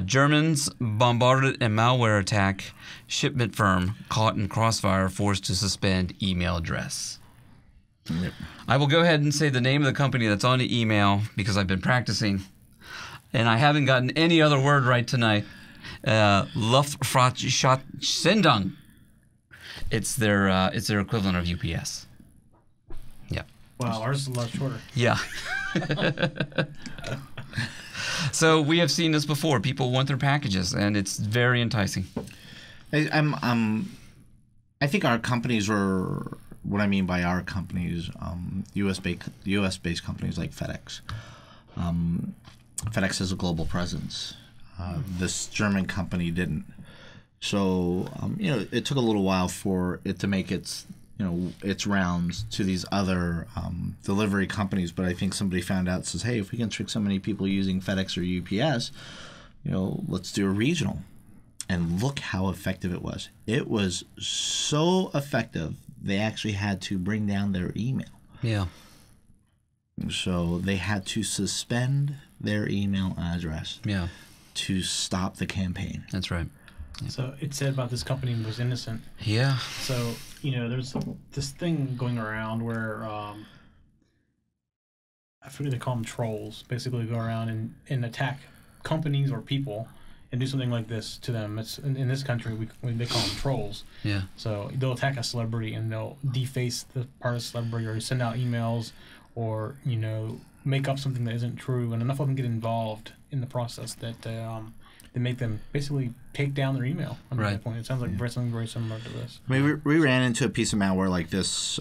Germans bombarded a malware attack. Shipment firm caught in crossfire, forced to suspend email address. Yep. I will go ahead and say the name of the company that's on the email because I've been practicing, and I haven't gotten any other word right tonight. Luftfahrtsendung. It's their equivalent of UPS. Yeah. Wow, ours is a lot shorter. Yeah. So we have seen this before. People want their packages, and it's very enticing. I think our companies were, what I mean by our companies, U.S.-based companies like FedEx. FedEx has a global presence. This German company didn't. So, it took a little while for it to make its rounds to these other delivery companies. But I think somebody found out, says, hey, if we can trick so many people using FedEx or UPS, let's do a regional. And look how effective it was. It was so effective, they actually had to bring down their email. Yeah. So they had to suspend their email address. Yeah. To stop the campaign. That's right. Yeah. So it said about this company was innocent. Yeah. So, there's this thing going around where I forget they call them trolls. Basically go around and attack companies or people and do something like this to them. It's in this country they call them trolls. Yeah. So they'll attack a celebrity and they'll deface the part of the celebrity or send out emails or make up something that isn't true, and enough of them get involved in the process that they make them basically take down their email. At that point, it sounds like something very similar to this. I mean, we ran into a piece of malware like this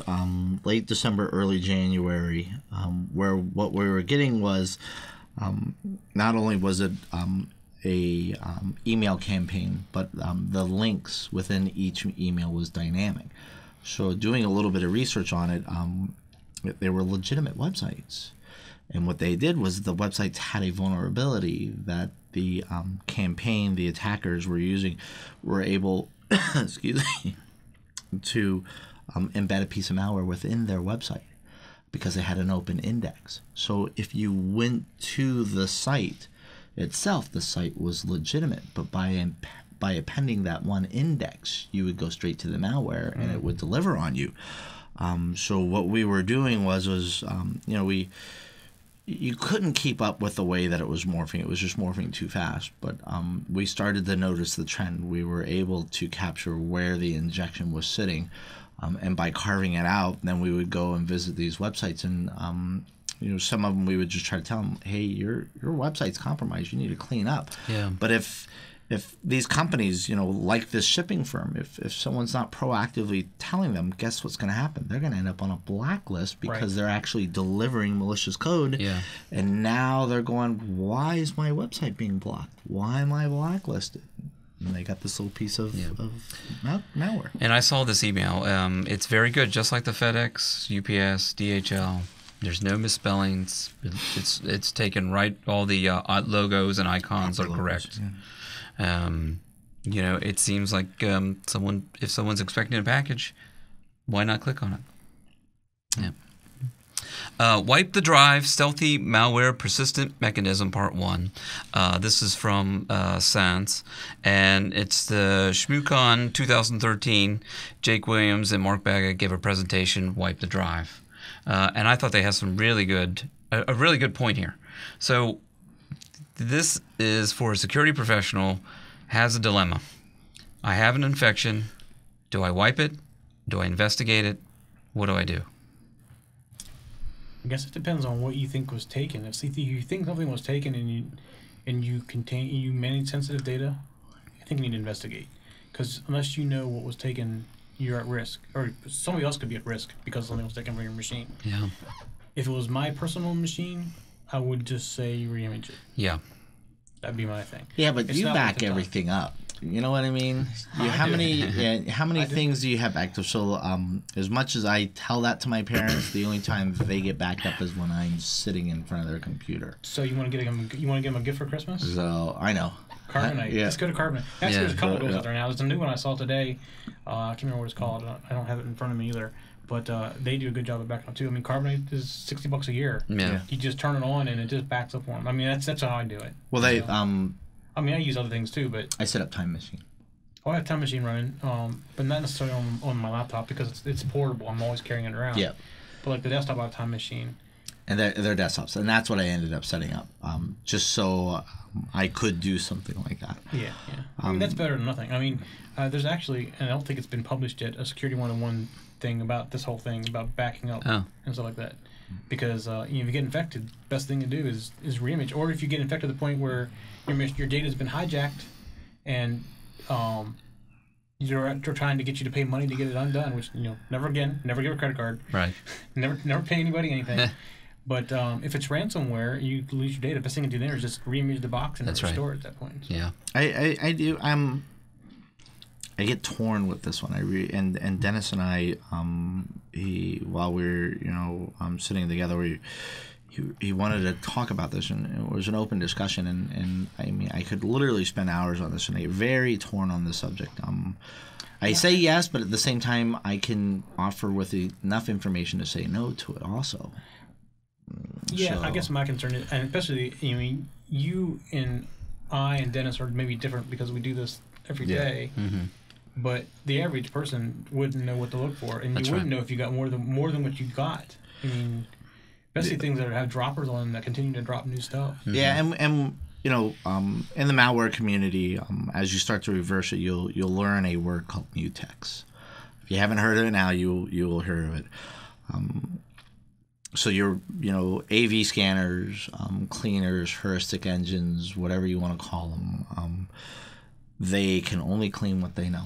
late December, early January, where what we were getting was not only was it a email campaign, but the links within each email was dynamic. So doing a little bit of research on it, they were legitimate websites. And what they did was the websites had a vulnerability that the campaign, the attackers were able, excuse me, to embed a piece of malware within their website because they had an open index. So if you went to the site itself, the site was legitimate, but by appending that one index, you would go straight to the malware and it would deliver on you. So what we were doing was you couldn't keep up with the way that it was morphing. It was just morphing too fast. But we started to notice the trend. We were able to capture where the injection was sitting. And by carving it out, then we would go and visit these websites. And, some of them we would just try to tell them, hey, your website's compromised. You need to clean up. Yeah. But if these companies, like this shipping firm, if someone's not proactively telling them, guess what's going to happen? They're going to end up on a blacklist because they're actually delivering malicious code. Yeah. And now they're going, why is my website being blocked? Why am I blacklisted? And they got this little piece of malware. And I saw this email. It's very good, just like the FedEx, UPS, DHL. There's no misspellings. It's taken right. All the logos and icons are correct. Yeah. It seems like if someone's expecting a package, why not click on it? Yeah. Wipe the Drive, Stealthy Malware Persistent Mechanism, Part 1. This is from SANS, and it's the ShmooCon 2013. Jake Williams and Mark Baga gave a presentation, Wipe the Drive. And I thought they had some really good, a really good point here. So this is for a security professional, has a dilemma. I have an infection. Do I wipe it? Do I investigate it? What do I do? I guess it depends on what you think was taken. If you think something was taken and you manage sensitive data, I think you need to investigate. Because unless you know what was taken, you're at risk. Or somebody else could be at risk because something was taken from your machine. Yeah. If it was my personal machine, I would just say reimage it. Yeah. That'd be my thing. Yeah, but you back everything up. You know what I mean? How many things do you have backed up? So as much as I tell that to my parents, the only time they get backed up is when I'm sitting in front of their computer. So you want to get them a gift for Christmas? So I know. Carbonite. Yeah. Let's go to Carbonite. Actually, there's a couple of those out there now. There's a new one I saw today. I can't remember what it's called. I don't have it in front of me either. But they do a good job of backing up too. I mean, Carbonite is $60 a year. Yeah. You just turn it on and it just backs up for them. I mean, that's how I do it. Well, they I mean, I use other things too, but I set up Time Machine. I have Time Machine running, but not necessarily on my laptop because it's portable. I'm always carrying it around. Yeah. But like the desktop, I have Time Machine. And they're desktops, and that's what I ended up setting up, just so I could do something like that. Yeah. I mean, that's better than nothing. I mean, there's actually, and I don't think it's been published yet, a Security 101 thing about this whole thing about backing up and stuff like that. Because if you get infected, best thing to do is reimage. Or if you get infected to the point where your data has been hijacked, and they're trying to get you to pay money to get it undone, which never give a credit card. Right. never pay anybody anything. But if it's ransomware, you lose your data. Best thing to do there is just reimage the box and restore it at that point. Yeah. I do. I get torn with this one. And Dennis and I, while we're sitting together, he wanted to talk about this, and it was an open discussion. And I mean, I could literally spend hours on this, and I get very torn on this subject. I say yes, but at the same time, I can offer with enough information to say no to it also. Yeah, I guess my concern is, and especially you and I and Dennis are maybe different because we do this every day. Mm-hmm. But the average person wouldn't know what to look for, and you wouldn't know if you got more than what you got. I mean, especially things that have droppers on them that continue to drop new stuff. Mm-hmm. Yeah, and in the malware community, as you start to reverse it, you'll learn a word called mutex. If you haven't heard of it now, you will hear of it. So your AV scanners, cleaners, heuristic engines, whatever you want to call them, they can only clean what they know.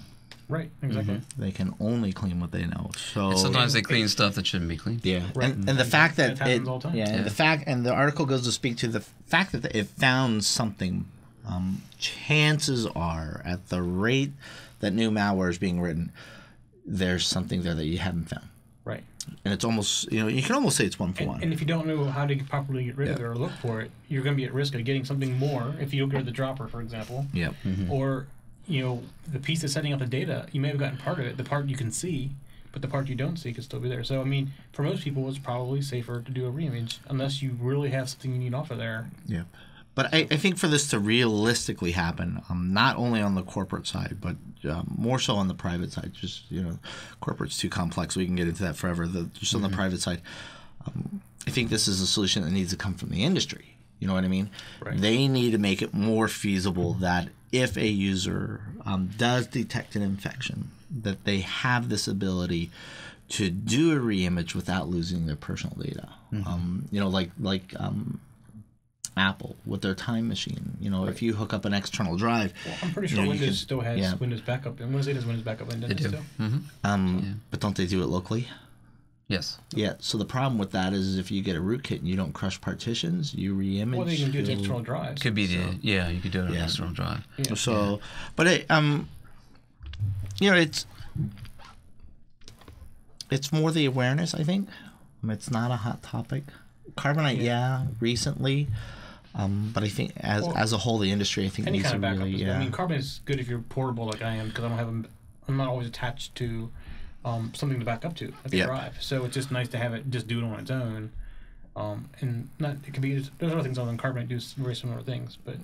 Right, exactly. Mm-hmm. They can only clean what they know. So and sometimes they clean stuff that shouldn't be cleaned. Yeah, right. and the fact that happens all the time. and the article goes to speak to the fact that it found something. Chances are, at the rate that new malware is being written, there's something there that you haven't found. Right. And it's almost, you can almost say it's one for one. And if you don't know how to properly get rid of it or look for it, you're going to be at risk of getting something more if you don't get the dropper, for example. Yep. Mm-hmm. Or, the piece that's setting up the data, you may have gotten part of it, the part you can see, but the part you don't see could still be there. So, I mean, for most people, it's probably safer to do a reimage unless you really have something you need off of there. Yeah. But I think for this to realistically happen, not only on the corporate side, but more so on the private side, just, corporate's too complex. We can get into that forever. Just on the private side, I think this is a solution that needs to come from the industry. You know what I mean? Right. They need to make it more feasible that if a user does detect an infection, that they have this ability to do a reimage without losing their personal data. Like Apple with their time machine. If you hook up an external drive, I'm pretty sure Windows still has Windows backup, and Windows 8 has Windows backup, and does it still? But don't they do it locally? Yes. Yeah. So the problem with that is if you get a rootkit and you don't crush partitions, you reimage. Well, they can do it to external drives. Could be you could do it on external drive. Yeah. So, but it's more the awareness, I think. It's not a hot topic. Carbonite, recently. But I think as a whole, the industry, I think, any needs kind to of backup. really, I mean, carbonite is good if you're portable like I am, because I'm not always attached to something to back up to, like a drive. So it's just nice to have it just do it on its own. And it could be, there's other things other than carbonite do very similar things, but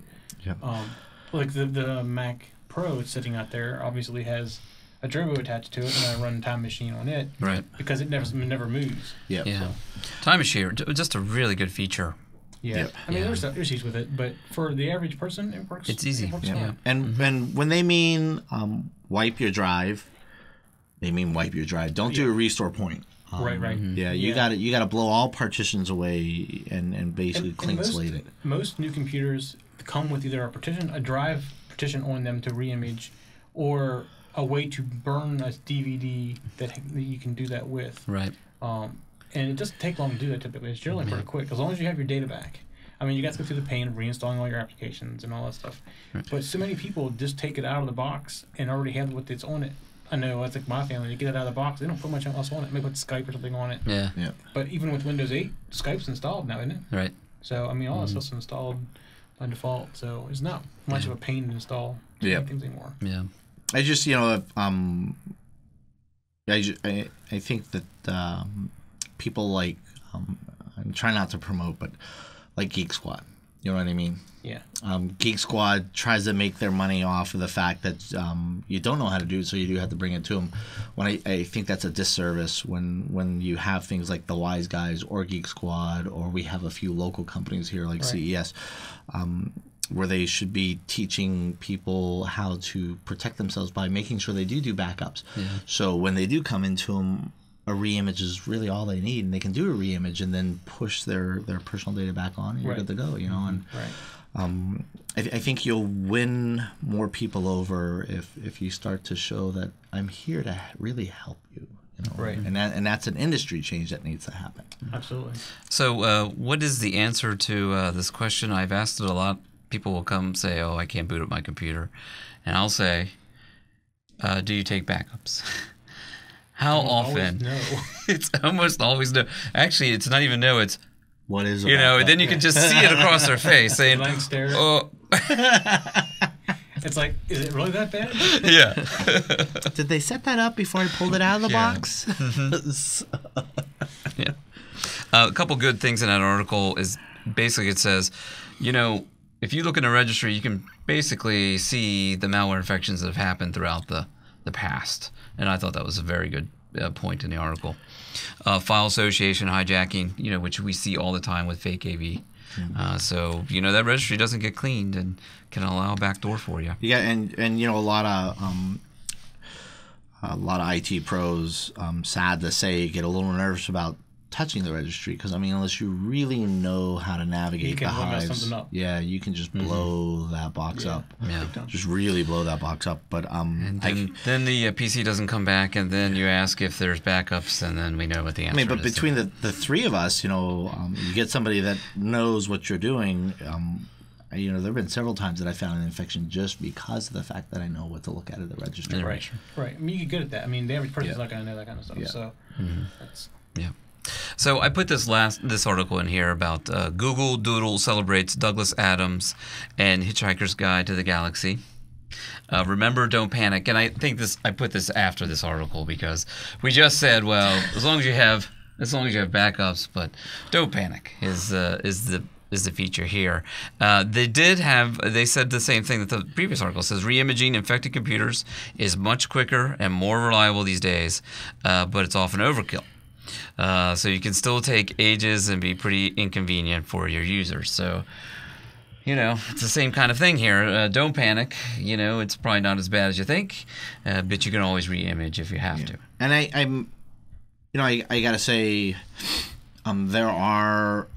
like the Mac Pro sitting out there obviously has a turbo attached to it, and I run Time Machine on it, right? Because it never moves. Yeah. So. Time Machine, just a really good feature. Yeah. I mean, there's issues with it, but for the average person, it works. It's easy. It works fine. And when they mean wipe your drive, they mean wipe your drive. Don't do a restore point. Right. Yeah, you got to blow all partitions away and basically clean slate it. Most new computers come with either a drive partition on them to reimage, or a way to burn a DVD that you can do that with. Right. And it doesn't take long to do that typically. It's generally pretty quick, as long as you have your data back. I mean, you guys go through the pain of reinstalling all your applications and all that stuff. Right. But so many people just take it out of the box and already have what's on it. I know, that's like my family. They get it out of the box. They don't put much else on it. Maybe put Skype or something on it. Yeah. But even with Windows 8, Skype's installed now, isn't it? Right. So, I mean, all that stuff's installed by default. So it's not much of a pain to install things anymore. Yeah. I just, I think that people like, I'm trying not to promote, but like Geek Squad. You know what I mean? Yeah. Geek Squad tries to make their money off of the fact that you don't know how to do it, so you do have to bring it to them. When I think that's a disservice when you have things like the Wise Guys or Geek Squad, or we have a few local companies here like CES, where they should be teaching people how to protect themselves by making sure they do backups. Yeah. So when they do come into them, a reimage is really all they need, and they can do a reimage and then push their personal data back on, and you're good to go. And I think you'll win more people over if you start to show that I'm here to really help you. Right. And that's an industry change that needs to happen. Absolutely. So what is the answer to this question? I've asked it a lot. People will come say, "Oh, I can't boot up my computer," and I'll say, "Do you take backups?" How often? No. It's almost always no. Actually, it's not even no. It's what is then you can just see it across their face saying, blank stare. "Oh." It's like, is it really that bad? Yeah. Did they set that up before I pulled it out of the box? Yeah. A couple good things in that article is basically it says, if you look in a registry, you can basically see the malware infections that have happened throughout the past. And I thought that was a very good point in the article. File association hijacking, which we see all the time with fake AV. So, that registry doesn't get cleaned and can allow a backdoor for you. Yeah, and a lot of IT pros, sad to say, get a little nervous about touching the registry, because unless you really know how to navigate the hives, you can just blow that box up. Yeah, just really blow that box up. But and then the PC doesn't come back, and then you ask if there's backups, and then we know what the answer is. But between the three of us, you get somebody that knows what you're doing. There have been several times that I found an infection just because of the fact that I know what to look at the registry. Yeah, right. I mean, you get good at that. I mean, the average person's not going to know that kind of stuff. Yeah. So that's So I put this article in here about Google Doodle celebrates Douglas Adams and Hitchhiker's Guide to the Galaxy. Remember, don't panic. And I think I put this after this article because we just said, well, as long as you have backups, but don't panic is is the feature here. They said the same thing that the previous article says. Reimaging infected computers is much quicker and more reliable these days, but it's often overkill. So you can still take ages and be pretty inconvenient for your users. So, it's the same kind of thing here. Don't panic. It's probably not as bad as you think, but you can always re-image if you have to. And I gotta say, there are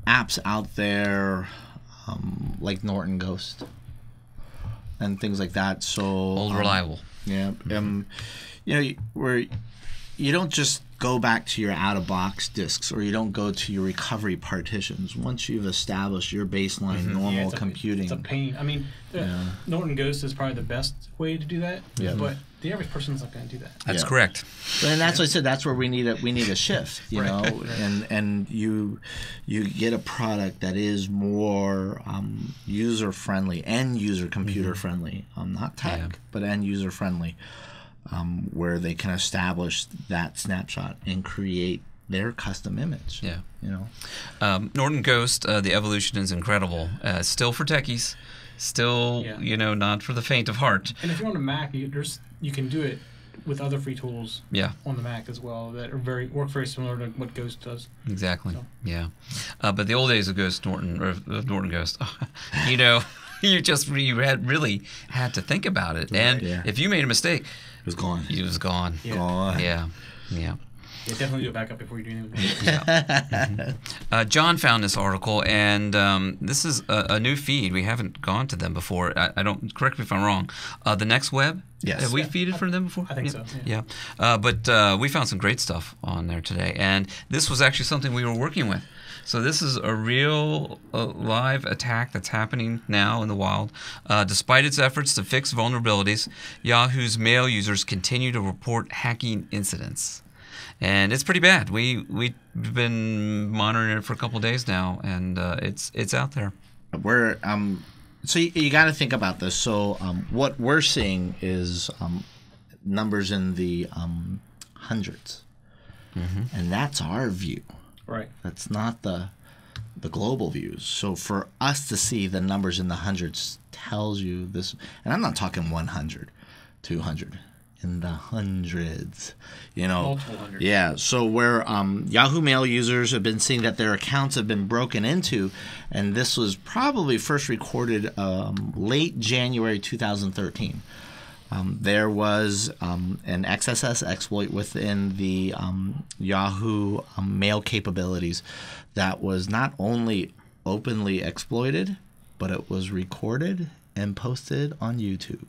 apps out there like Norton Ghost and things like that. So old reliable. Yeah. Where you don't just go back to your out-of-box disks, or you don't go to your recovery partitions. Once you've established your baseline normal computing, it's a pain. I mean, Norton Ghost is probably the best way to do that. Yeah. But the average person's not going to do that. That's correct. And that's what I said. That's where we need a shift. And you get a product that is more user friendly, end user computer friendly. Not tech, but end user friendly. Where they can establish that snapshot and create their custom image. Yeah. Norton Ghost, the evolution is incredible. Still for techies. Still, not for the faint of heart. And if you're on a Mac, you can do it with other free tools on the Mac as well that are work very similar to what Ghost does. Exactly. So. Yeah. But the old days of Norton Ghost, you really had to think about it. And if you made a mistake, it was gone. It was gone. Yeah. Gone. Yeah. Yeah, definitely do a backup before you do anything. John found this article, and this is a new feed. We haven't gone to them before. I don't. Correct me if I'm wrong. The Next Web. Yes. Have we feeded from them before? I think so. Yeah. But we found some great stuff on there today, and this was actually something we were working with. So this is a real live attack that's happening now in the wild. Despite its efforts to fix vulnerabilities, Yahoo's mail users continue to report hacking incidents. And it's pretty bad. We've been monitoring it for a couple of days now, and it's out there. So you got to think about this. So what we're seeing is numbers in the hundreds, and that's our view. Right. That's not the global views. So for us to see the numbers in the hundreds tells you this, and I'm not talking 100, 200, in the hundreds. Multiple hundreds. Yeah. So where Yahoo Mail users have been seeing that their accounts have been broken into, and this was probably first recorded late January 2013. There was an XSS exploit within the Yahoo Mail capabilities that was not only openly exploited, but it was recorded and posted on YouTube.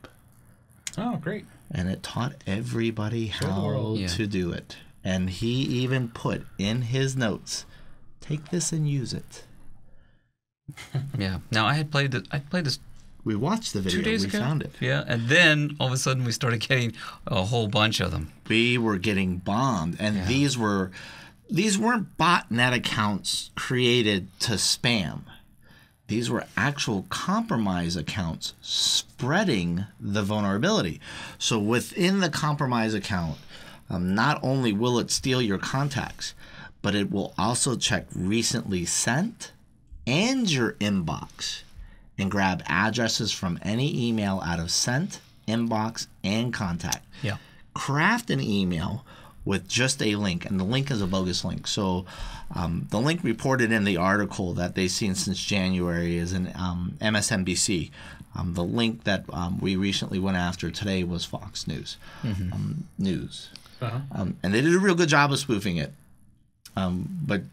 Oh, great. And it taught everybody how to do it. And he even put in his notes, take this and use it. Yeah. Now, I played this. We watched the video. 2 days ago. We found it. Yeah, and then all of a sudden we started getting a whole bunch of them. We were getting bombed, and these weren't botnet accounts created to spam. These were actual compromise accounts spreading the vulnerability. So within the compromise account, not only will it steal your contacts, but it will also check recently sent and your inbox, and grab addresses from any email out of sent, inbox, and contact. Yeah. Craft an email with just a link, and the link is a bogus link. So the link reported in the article that they've seen since January is an MSNBC. The link that we recently went after today was Fox News. News. And they did a real good job of spoofing it. But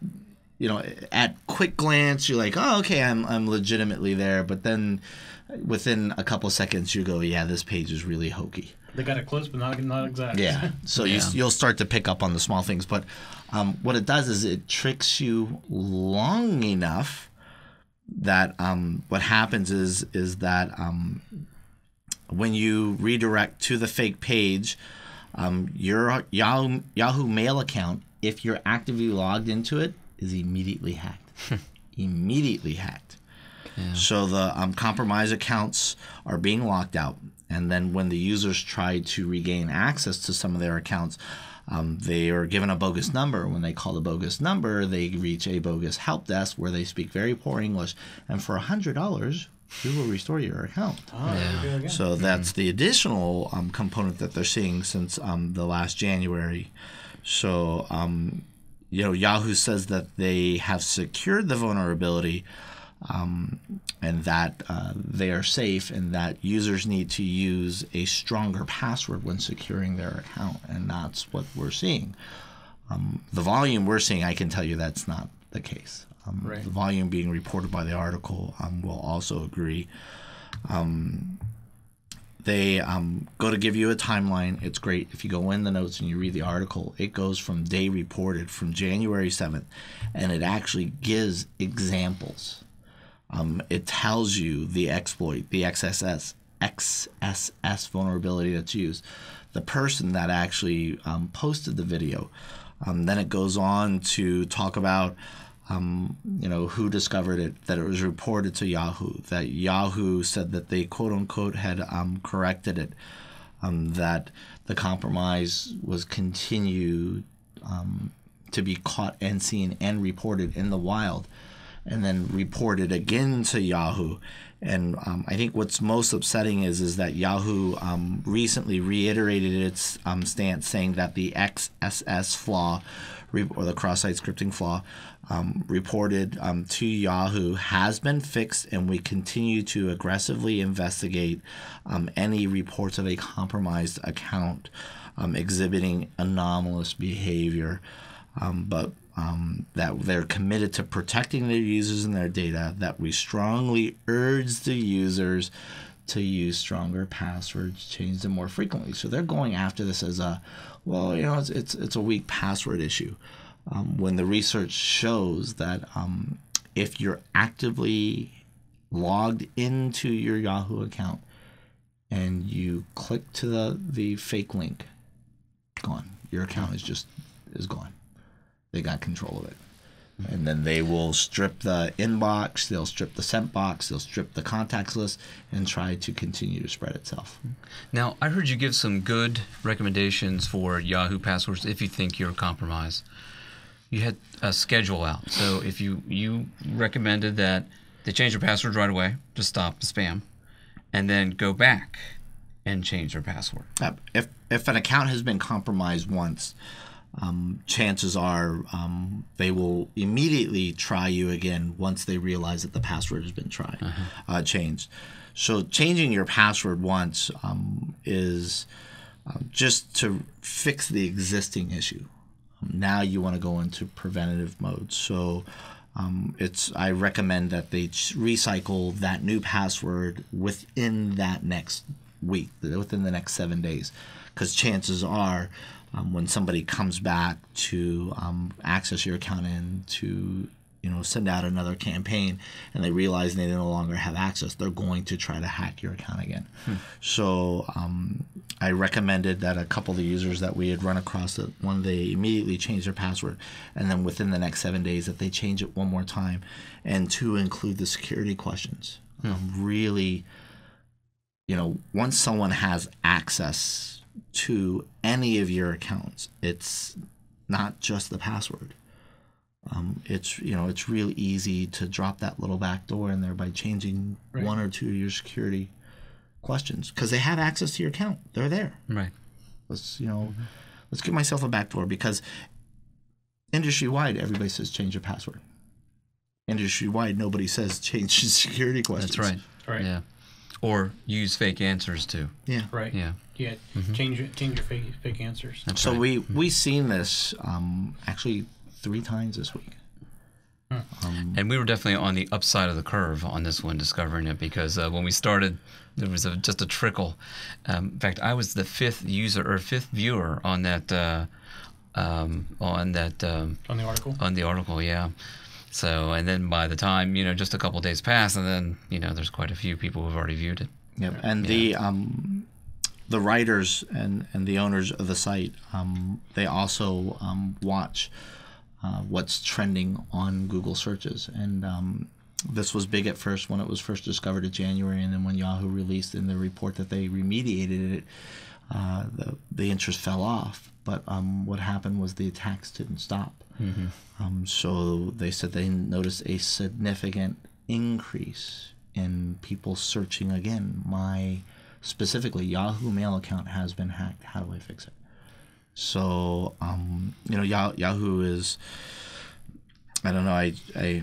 at quick glance, you're like, oh, okay, I'm legitimately there. But then within a couple seconds, you go, yeah, this page is really hokey. They got it close, but not exact. Yeah. So you'll start to pick up on the small things. But what it does is it tricks you long enough that what happens is that when you redirect to the fake page, your Yahoo Mail account, if you're actively logged into it, is immediately hacked. Immediately hacked. Yeah. So the compromised accounts are being locked out. And then when the users try to regain access to some of their accounts, They are given a bogus number. When they call the bogus number, they reach a bogus help desk where they speak very poor English, and for $100, we will restore your account. So that's the additional component that they're seeing since the last January. So, Yahoo says that they have secured the vulnerability, and that they are safe, and that users need to use a stronger password when securing their account, and that's what we're seeing. The volume we're seeing, I can tell you that's not the case. The volume being reported by the article will also agree. They go to give you a timeline. It's great. If you go in the notes and you read the article, it goes from day reported from January 7th, and it actually gives examples. It tells you the exploit, the XSS vulnerability that's used, the person that actually posted the video. Then it goes on to talk about who discovered it, that it was reported to Yahoo, that Yahoo said that they quote-unquote had corrected it, that the compromise was continued to be caught and seen and reported in the wild, and then reported again to Yahoo. And I think what's most upsetting is that Yahoo recently reiterated its stance, saying that the XSS flaw, or the cross-site scripting flaw, reported to Yahoo has been fixed, and we continue to aggressively investigate any reports of a compromised account exhibiting anomalous behavior, but that they're committed to protecting their users and their data, that we strongly urge the users to use stronger passwords, change them more frequently. So they're going after this as it's a weak password issue. When the research shows that if you're actively logged into your Yahoo account and you click to the fake link, gone. Your account is gone. They got control of it. And then they will strip the inbox, they'll strip the sent box, they'll strip the contacts list, and try to continue to spread itself. Now, I heard you give some good recommendations for Yahoo passwords if you think you're compromised. You had a schedule out. So if you recommended that they change their password right away to stop the spam, and then go back and change their password. If an account has been compromised once, chances are they will immediately try you again once they realize that the password has been changed. So changing your password once is just to fix the existing issue. Now you want to go into preventative mode. So I recommend that they recycle that new password within that next week, within the next 7 days, because chances are when somebody comes back to access your account and to send out another campaign, and they realize they no longer have access, they're going to try to hack your account again. So I recommended that a couple of the users that we had run across, that one, they immediately changed their password, and then within the next 7 days that they change it one more time, and to include the security questions. Really, once someone has access to any of your accounts, it's not just the password. It's really easy to drop that little back door in there by changing one or two of your security questions, because they have access to your account. They're there. Right. Let's give myself a back door, because industry wide everybody says change your password. Industry wide nobody says change your security questions. That's right. Right. Yeah. Or use fake answers too. Yeah. Right. Yeah. Yeah. Change your fake answers. That's so right. we've seen this actually 3 times this week. And we were definitely on the upside of the curve on this one, discovering it, because when we started, there was just a trickle. In fact, I was the 5th user or 5th viewer on that On the article. On the article, yeah. So, and then by the time just a couple of days pass, and then there's quite a few people who've already viewed it. Yep. And the writers and the owners of the site, they also watch what's trending on Google searches. And this was big at first when it was first discovered in January, and then when Yahoo released in the report that they remediated it, the interest fell off. But what happened was the attacks didn't stop. So they said they noticed a significant increase in people searching again. My specifically Yahoo Mail account has been hacked. How do I fix it? So Yahoo is, I don't know, I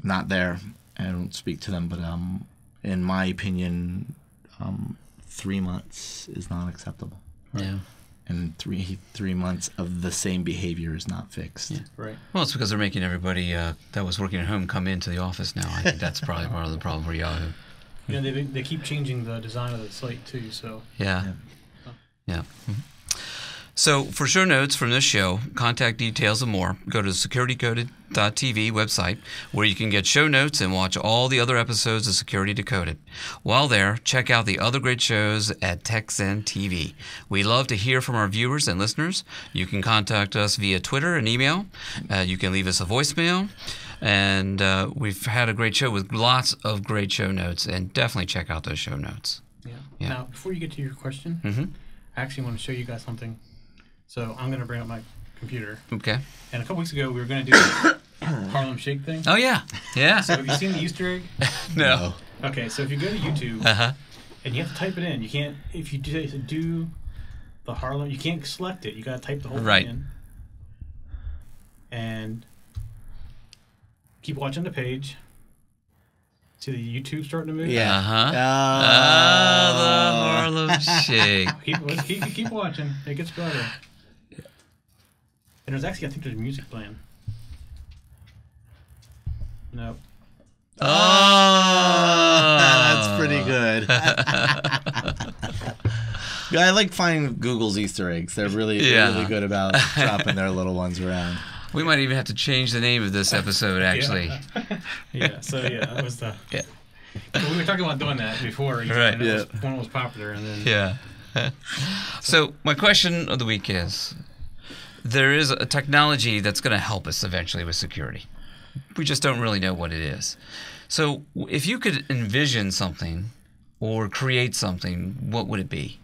not there. I don't speak to them, but in my opinion, 3 months is not acceptable. Yeah. And three months of the same behavior is not fixed. Yeah. Right. Well, it's because they're making everybody that was working at home come into the office now. I think that's probably part of the problem for Yahoo. You know, they keep changing the design of the site too. So yeah. So for show notes from this show, contact details and more, go to the securitydecoded.tv website, where you can get show notes and watch all the other episodes of Security Decoded. While there, check out the other great shows at TechZen TV. We love to hear from our viewers and listeners. You can contact us via Twitter and email. You can leave us a voicemail. And we've had a great show with lots of great show notes, and definitely check out those show notes. Yeah. Now, before you get to your question, I actually want to show you guys something. So I'm going to bring up my computer. Okay. And a couple weeks ago, we were going to do the Harlem Shake thing. Oh, yeah. Yeah. So have you seen the Easter egg? No. Okay, so if you go to YouTube, and you have to type it in. You can't, if you do the Harlem, you can't select it. You got to type the whole thing in. And keep watching the page. See the YouTube starting to move? Yeah. The Harlem Shake. Keep watching. It gets better. And there's actually, I think there's music playing. No. Oh, that's pretty good. I like finding Google's Easter eggs. They're really good about dropping their little ones around. We might even have to change the name of this episode, actually. That was the... Yeah. We were talking about doing that before. Right. One was popular, and then... Yeah. So my question of the week is, there is a technology that's going to help us eventually with security. We just don't really know what it is. So if you could envision something or create something, what would it be?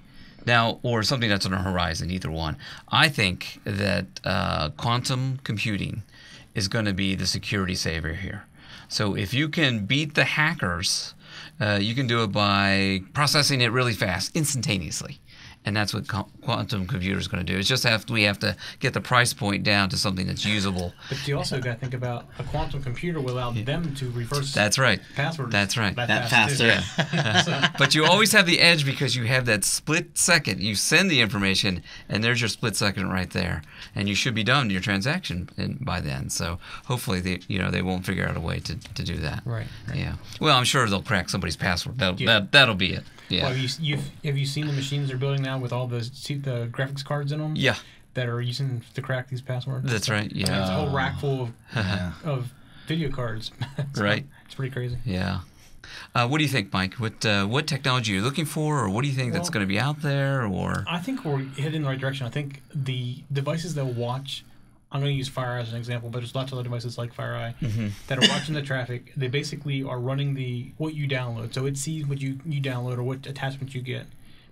Now, or something that's on the horizon, either one. I think that quantum computing is going to be the security savior here. So if you can beat the hackers, you can do it by processing it really fast, instantaneously. And that's what quantum computer is going to do. It's just we have to get the price point down to something that's usable. But you also got to think about a quantum computer will allow them to reverse passwords. That's right. That faster. But you always have the edge because you have that split second. You send the information, and there's your split second right there. And you should be done your transaction by then. So hopefully they won't figure out a way to do that. Right. Yeah. Well, I'm sure they'll crack somebody's password. That'll be it. Yeah. Well, have you seen the machines they're building now with all the graphics cards in them? Yeah. That are using to crack these passwords? That's right. Yeah. It's a whole rack full of video cards. Right. It's pretty crazy. Yeah. What do you think, Mike? What technology are you looking for, or what do you think that's going to be out there? Or I think we're headed in the right direction. I think the devices that watch, I'm going to use FireEye as an example, but there's lots of other devices like FireEye that are watching the traffic. They basically are running what you download. So it sees what you download or what attachment you get,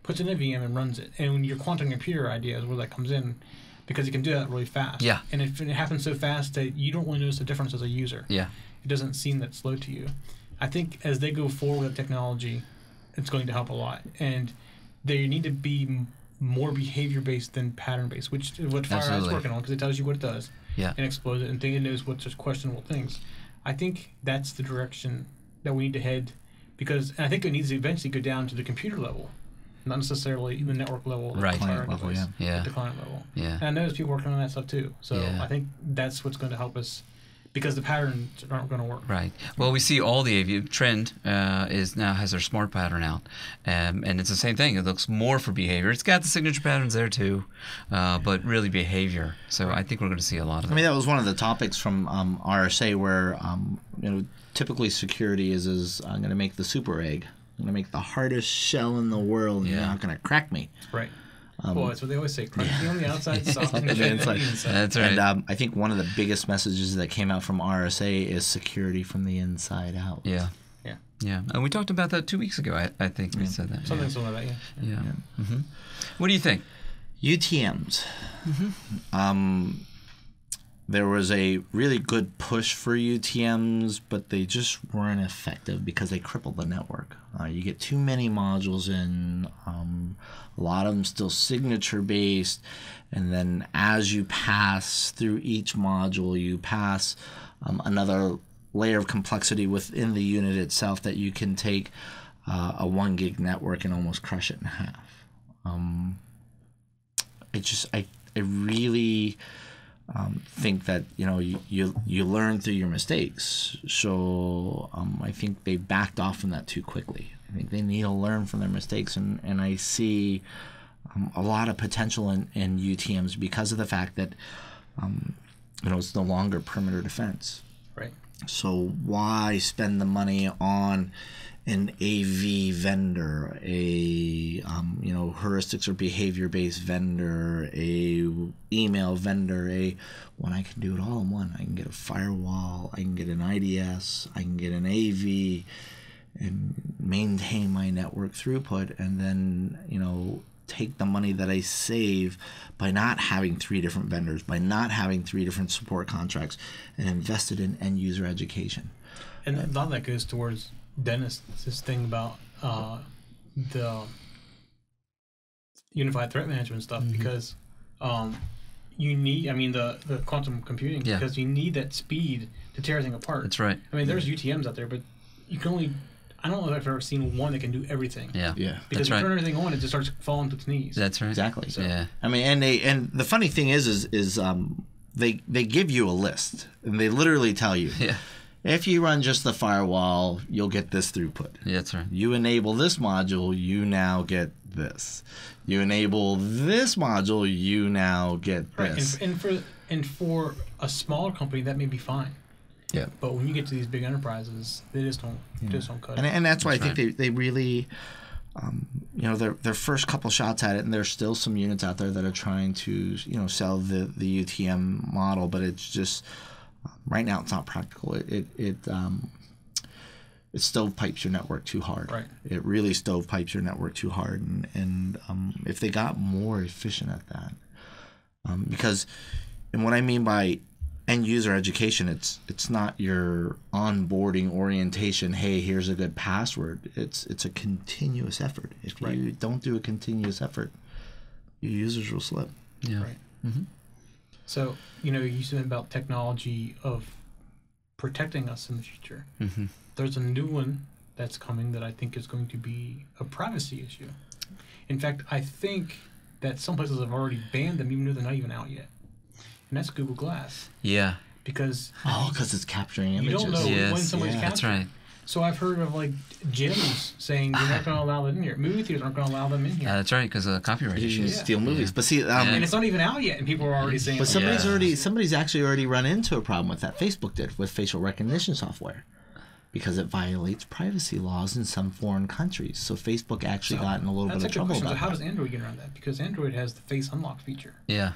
puts it in a VM and runs it. And when your quantum computer idea is where that comes in, because it can do that really fast. Yeah. And it happens so fast that you don't really notice the difference as a user. Yeah. It doesn't seem that slow to you. I think as they go forward with technology, it's going to help a lot. And they need to be more behavior-based than pattern-based, which is what FireEye is working on, because it tells you what it does and explodes it, and it knows what's just questionable things. I think that's the direction that we need to head, because and I think it needs to eventually go down to the computer level, not necessarily the network level, right? The client level, yeah. The client level. Yeah. And I know there's people working on that stuff too. So I think that's what's going to help us, because the patterns aren't going to work. Right. Well, we see all the Trend is now has their smart pattern out, and it's the same thing. It looks more for behavior. It's got the signature patterns there too, but really behavior. So I think we're going to see a lot of that. I mean, that was one of the topics from RSA where typically security is I'm going to make the super egg. I'm going to make the hardest shell in the world, and you're not going to crack me. Right. Well, that's what they always say. Crunchy on the outside, soft on the inside. That's right. And I think one of the biggest messages that came out from RSA is security from the inside out. Yeah. Yeah. Yeah, and we talked about that 2 weeks ago. I think we said that. Something similar to that, yeah. Yeah. Mm-hmm. What do you think? UTMs. There was a really good push for UTMs, but they just weren't effective because they crippled the network. You get too many modules in, a lot of them still signature-based, and then as you pass through each module, you pass another layer of complexity within the unit itself that you can take a 1 gig network and almost crush it in half. I really think that you learn through your mistakes. So I think they backed off from that too quickly. I think they need to learn from their mistakes, and I see a lot of potential in UTMs because of the fact that it's no longer perimeter defense. Right. So why spend the money on an AV vendor, a heuristics or behavior-based vendor, a email vendor, when I can do it all in one? I can get a firewall, I can get an IDS, I can get an AV, and maintain my network throughput, and then take the money that I save by not having 3 different vendors, by not having 3 different support contracts, and invest it in end user education. And a lot of that goes towards Dennis, this thing about the unified threat management stuff, because you need, the quantum computing, because you need that speed to tear everything apart. That's right. There's UTMs out there, but you can only, I don't know if I've ever seen one that can do everything. Yeah. Because if you turn everything on, it just starts falling to its knees. That's right. Exactly. So. Yeah. And the funny thing is they give you a list, and they literally tell you, if you run just the firewall, you'll get this throughput. Yeah, that's right. You enable this module, you now get this. You enable this module, you now get this. Right. And for a smaller company, that may be fine. Yeah. But when you get to these big enterprises, they just don't cut it. And that's why I think they really, their first couple shots at it, and there's still some units out there that are trying to, sell the UTM model, but it's just, right now it's not practical. It stovepipes your network too hard. Right. It really stovepipes your network too hard, and if they got more efficient at that, because, and what I mean by end user education, it's not your onboarding orientation. Hey, here's a good password. It's a continuous effort. If you don't do a continuous effort, your users will slip. Yeah. Right. Mm-hmm. So you said about technology of protecting us in the future. Mm-hmm. There's a new one that's coming that I think is going to be a privacy issue. In fact, I think that some places have already banned them, even though they're not even out yet. And that's Google Glass. Yeah. Because it's capturing images. You don't know when somebody's capturing. That's right. So I've heard of gyms saying you're not going to allow them in here. Movie theaters aren't going to allow them in here. That's right, because of copyright issues. You can steal movies, but see, and it's not even out yet, and people are already saying. But somebody's actually already run into a problem with that. Facebook did with facial recognition software, because it violates privacy laws in some foreign countries. So Facebook actually got in a little bit of trouble about that. How does Android get around that? Because Android has the face unlock feature. Yeah.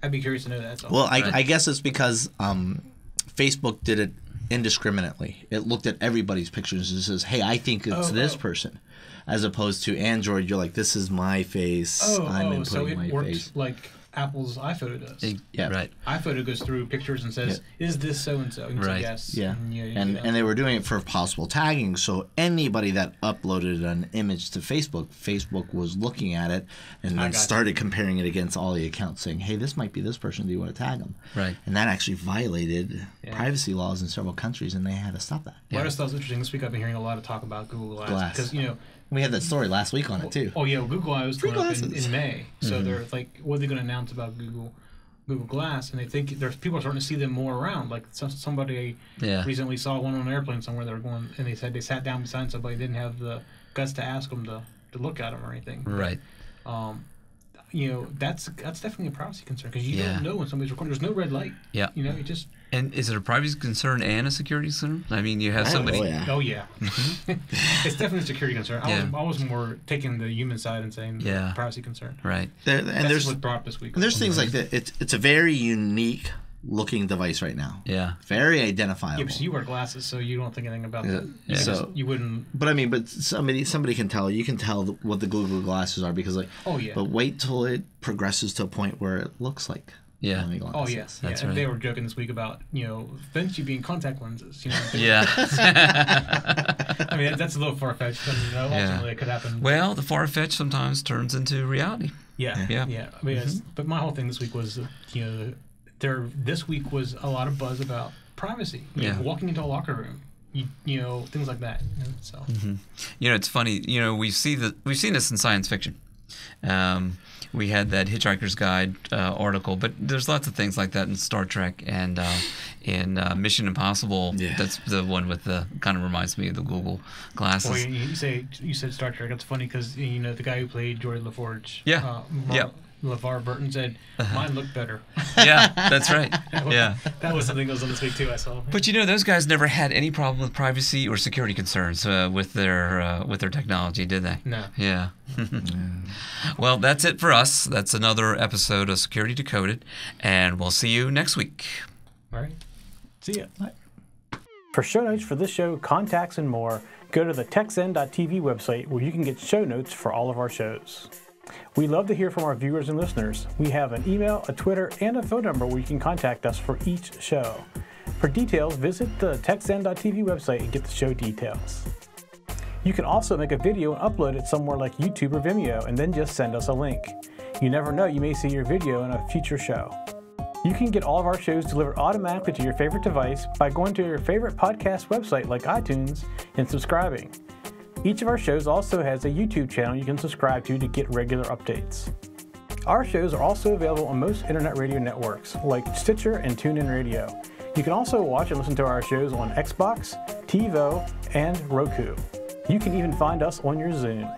I'd be curious to know that. Well, I guess it's because Facebook did it indiscriminately. It looked at everybody's pictures and says, hey, I think it's this person. As opposed to Android, you're like, this is my face. I'm inputting so it my works face. like Apple's iPhoto does. Right. iPhoto goes through pictures and says, is this so-and-so? And right. Yes. Yeah. And they were doing it for possible tagging. So anybody that uploaded an image to Facebook, Facebook was looking at it and then started comparing it against all the accounts, saying, hey, this might be this person. Do you want to tag them? Right. And that actually violated privacy laws in several countries, and they had to stop that. What I just thought was interesting, this week I've been hearing a lot of talk about Google Glass. Because, we had that story last week on it too. Oh yeah, Google I was coming up in May. So they're like, what are they going to announce about Google Glass? And they think people are starting to see them more around. Like somebody recently saw one on an airplane somewhere. They were going, and they said they sat down beside somebody, didn't have the guts to ask them to look at them or anything. Right. That's definitely a privacy concern, because you don't know when somebody's recording. There's no red light. Yeah. It just. And is it a privacy concern and a security concern? I mean, you have somebody. Oh yeah. It's definitely a security concern. I was more taking the human side and saying privacy concern. Right. There's what brought up this week. And there's things like that. It's a very unique looking device right now. Yeah. Very identifiable. Yeah, but you wear glasses, so you don't think anything about that. Yeah. So you wouldn't. But I mean, but somebody can tell. You can tell what the Google glasses are because like. Oh yeah. But wait till it progresses to a point where it looks like. Yeah. Oh yes. That's yeah. right. They were joking this week about eventually being contact lenses. Yeah. I mean that's a little far fetched. I mean, ultimately it could happen. Well, the far fetched sometimes turns into reality. Yeah. Yeah. I mean, but my whole thing this week was this week was a lot of buzz about privacy. Walking into a locker room. Things like that. So. It's funny. We've seen this in science fiction. We had that Hitchhiker's Guide article, but there's lots of things like that in Star Trek and in Mission Impossible. Yeah. That's the one with the kind of reminds me of the Google glasses. Well, you said Star Trek. That's funny because the guy who played Geordi LaForge. Yeah. LeVar Burton said, "Mine looked better." Yeah, that's right. Yeah. That was something that was on this week too. I saw. But those guys never had any problem with privacy or security concerns with their technology, did they? No. Yeah. Well, that's it for us. That's another episode of Security Decoded, and we'll see you next week. All right. See ya. Bye. For show notes for this show, contacts, and more, go to the TechZen.tv website where you can get show notes for all of our shows. We love to hear from our viewers and listeners. We have an email, a Twitter, and a phone number where you can contact us for each show. For details, visit the TechZen.tv website and get the show details. You can also make a video and upload it somewhere like YouTube or Vimeo and then just send us a link. You never know, you may see your video in a future show. You can get all of our shows delivered automatically to your favorite device by going to your favorite podcast website like iTunes and subscribing. Each of our shows also has a YouTube channel you can subscribe to get regular updates. Our shows are also available on most internet radio networks like Stitcher and TuneIn Radio. You can also watch and listen to our shows on Xbox, TiVo, and Roku. You can even find us on your Zune.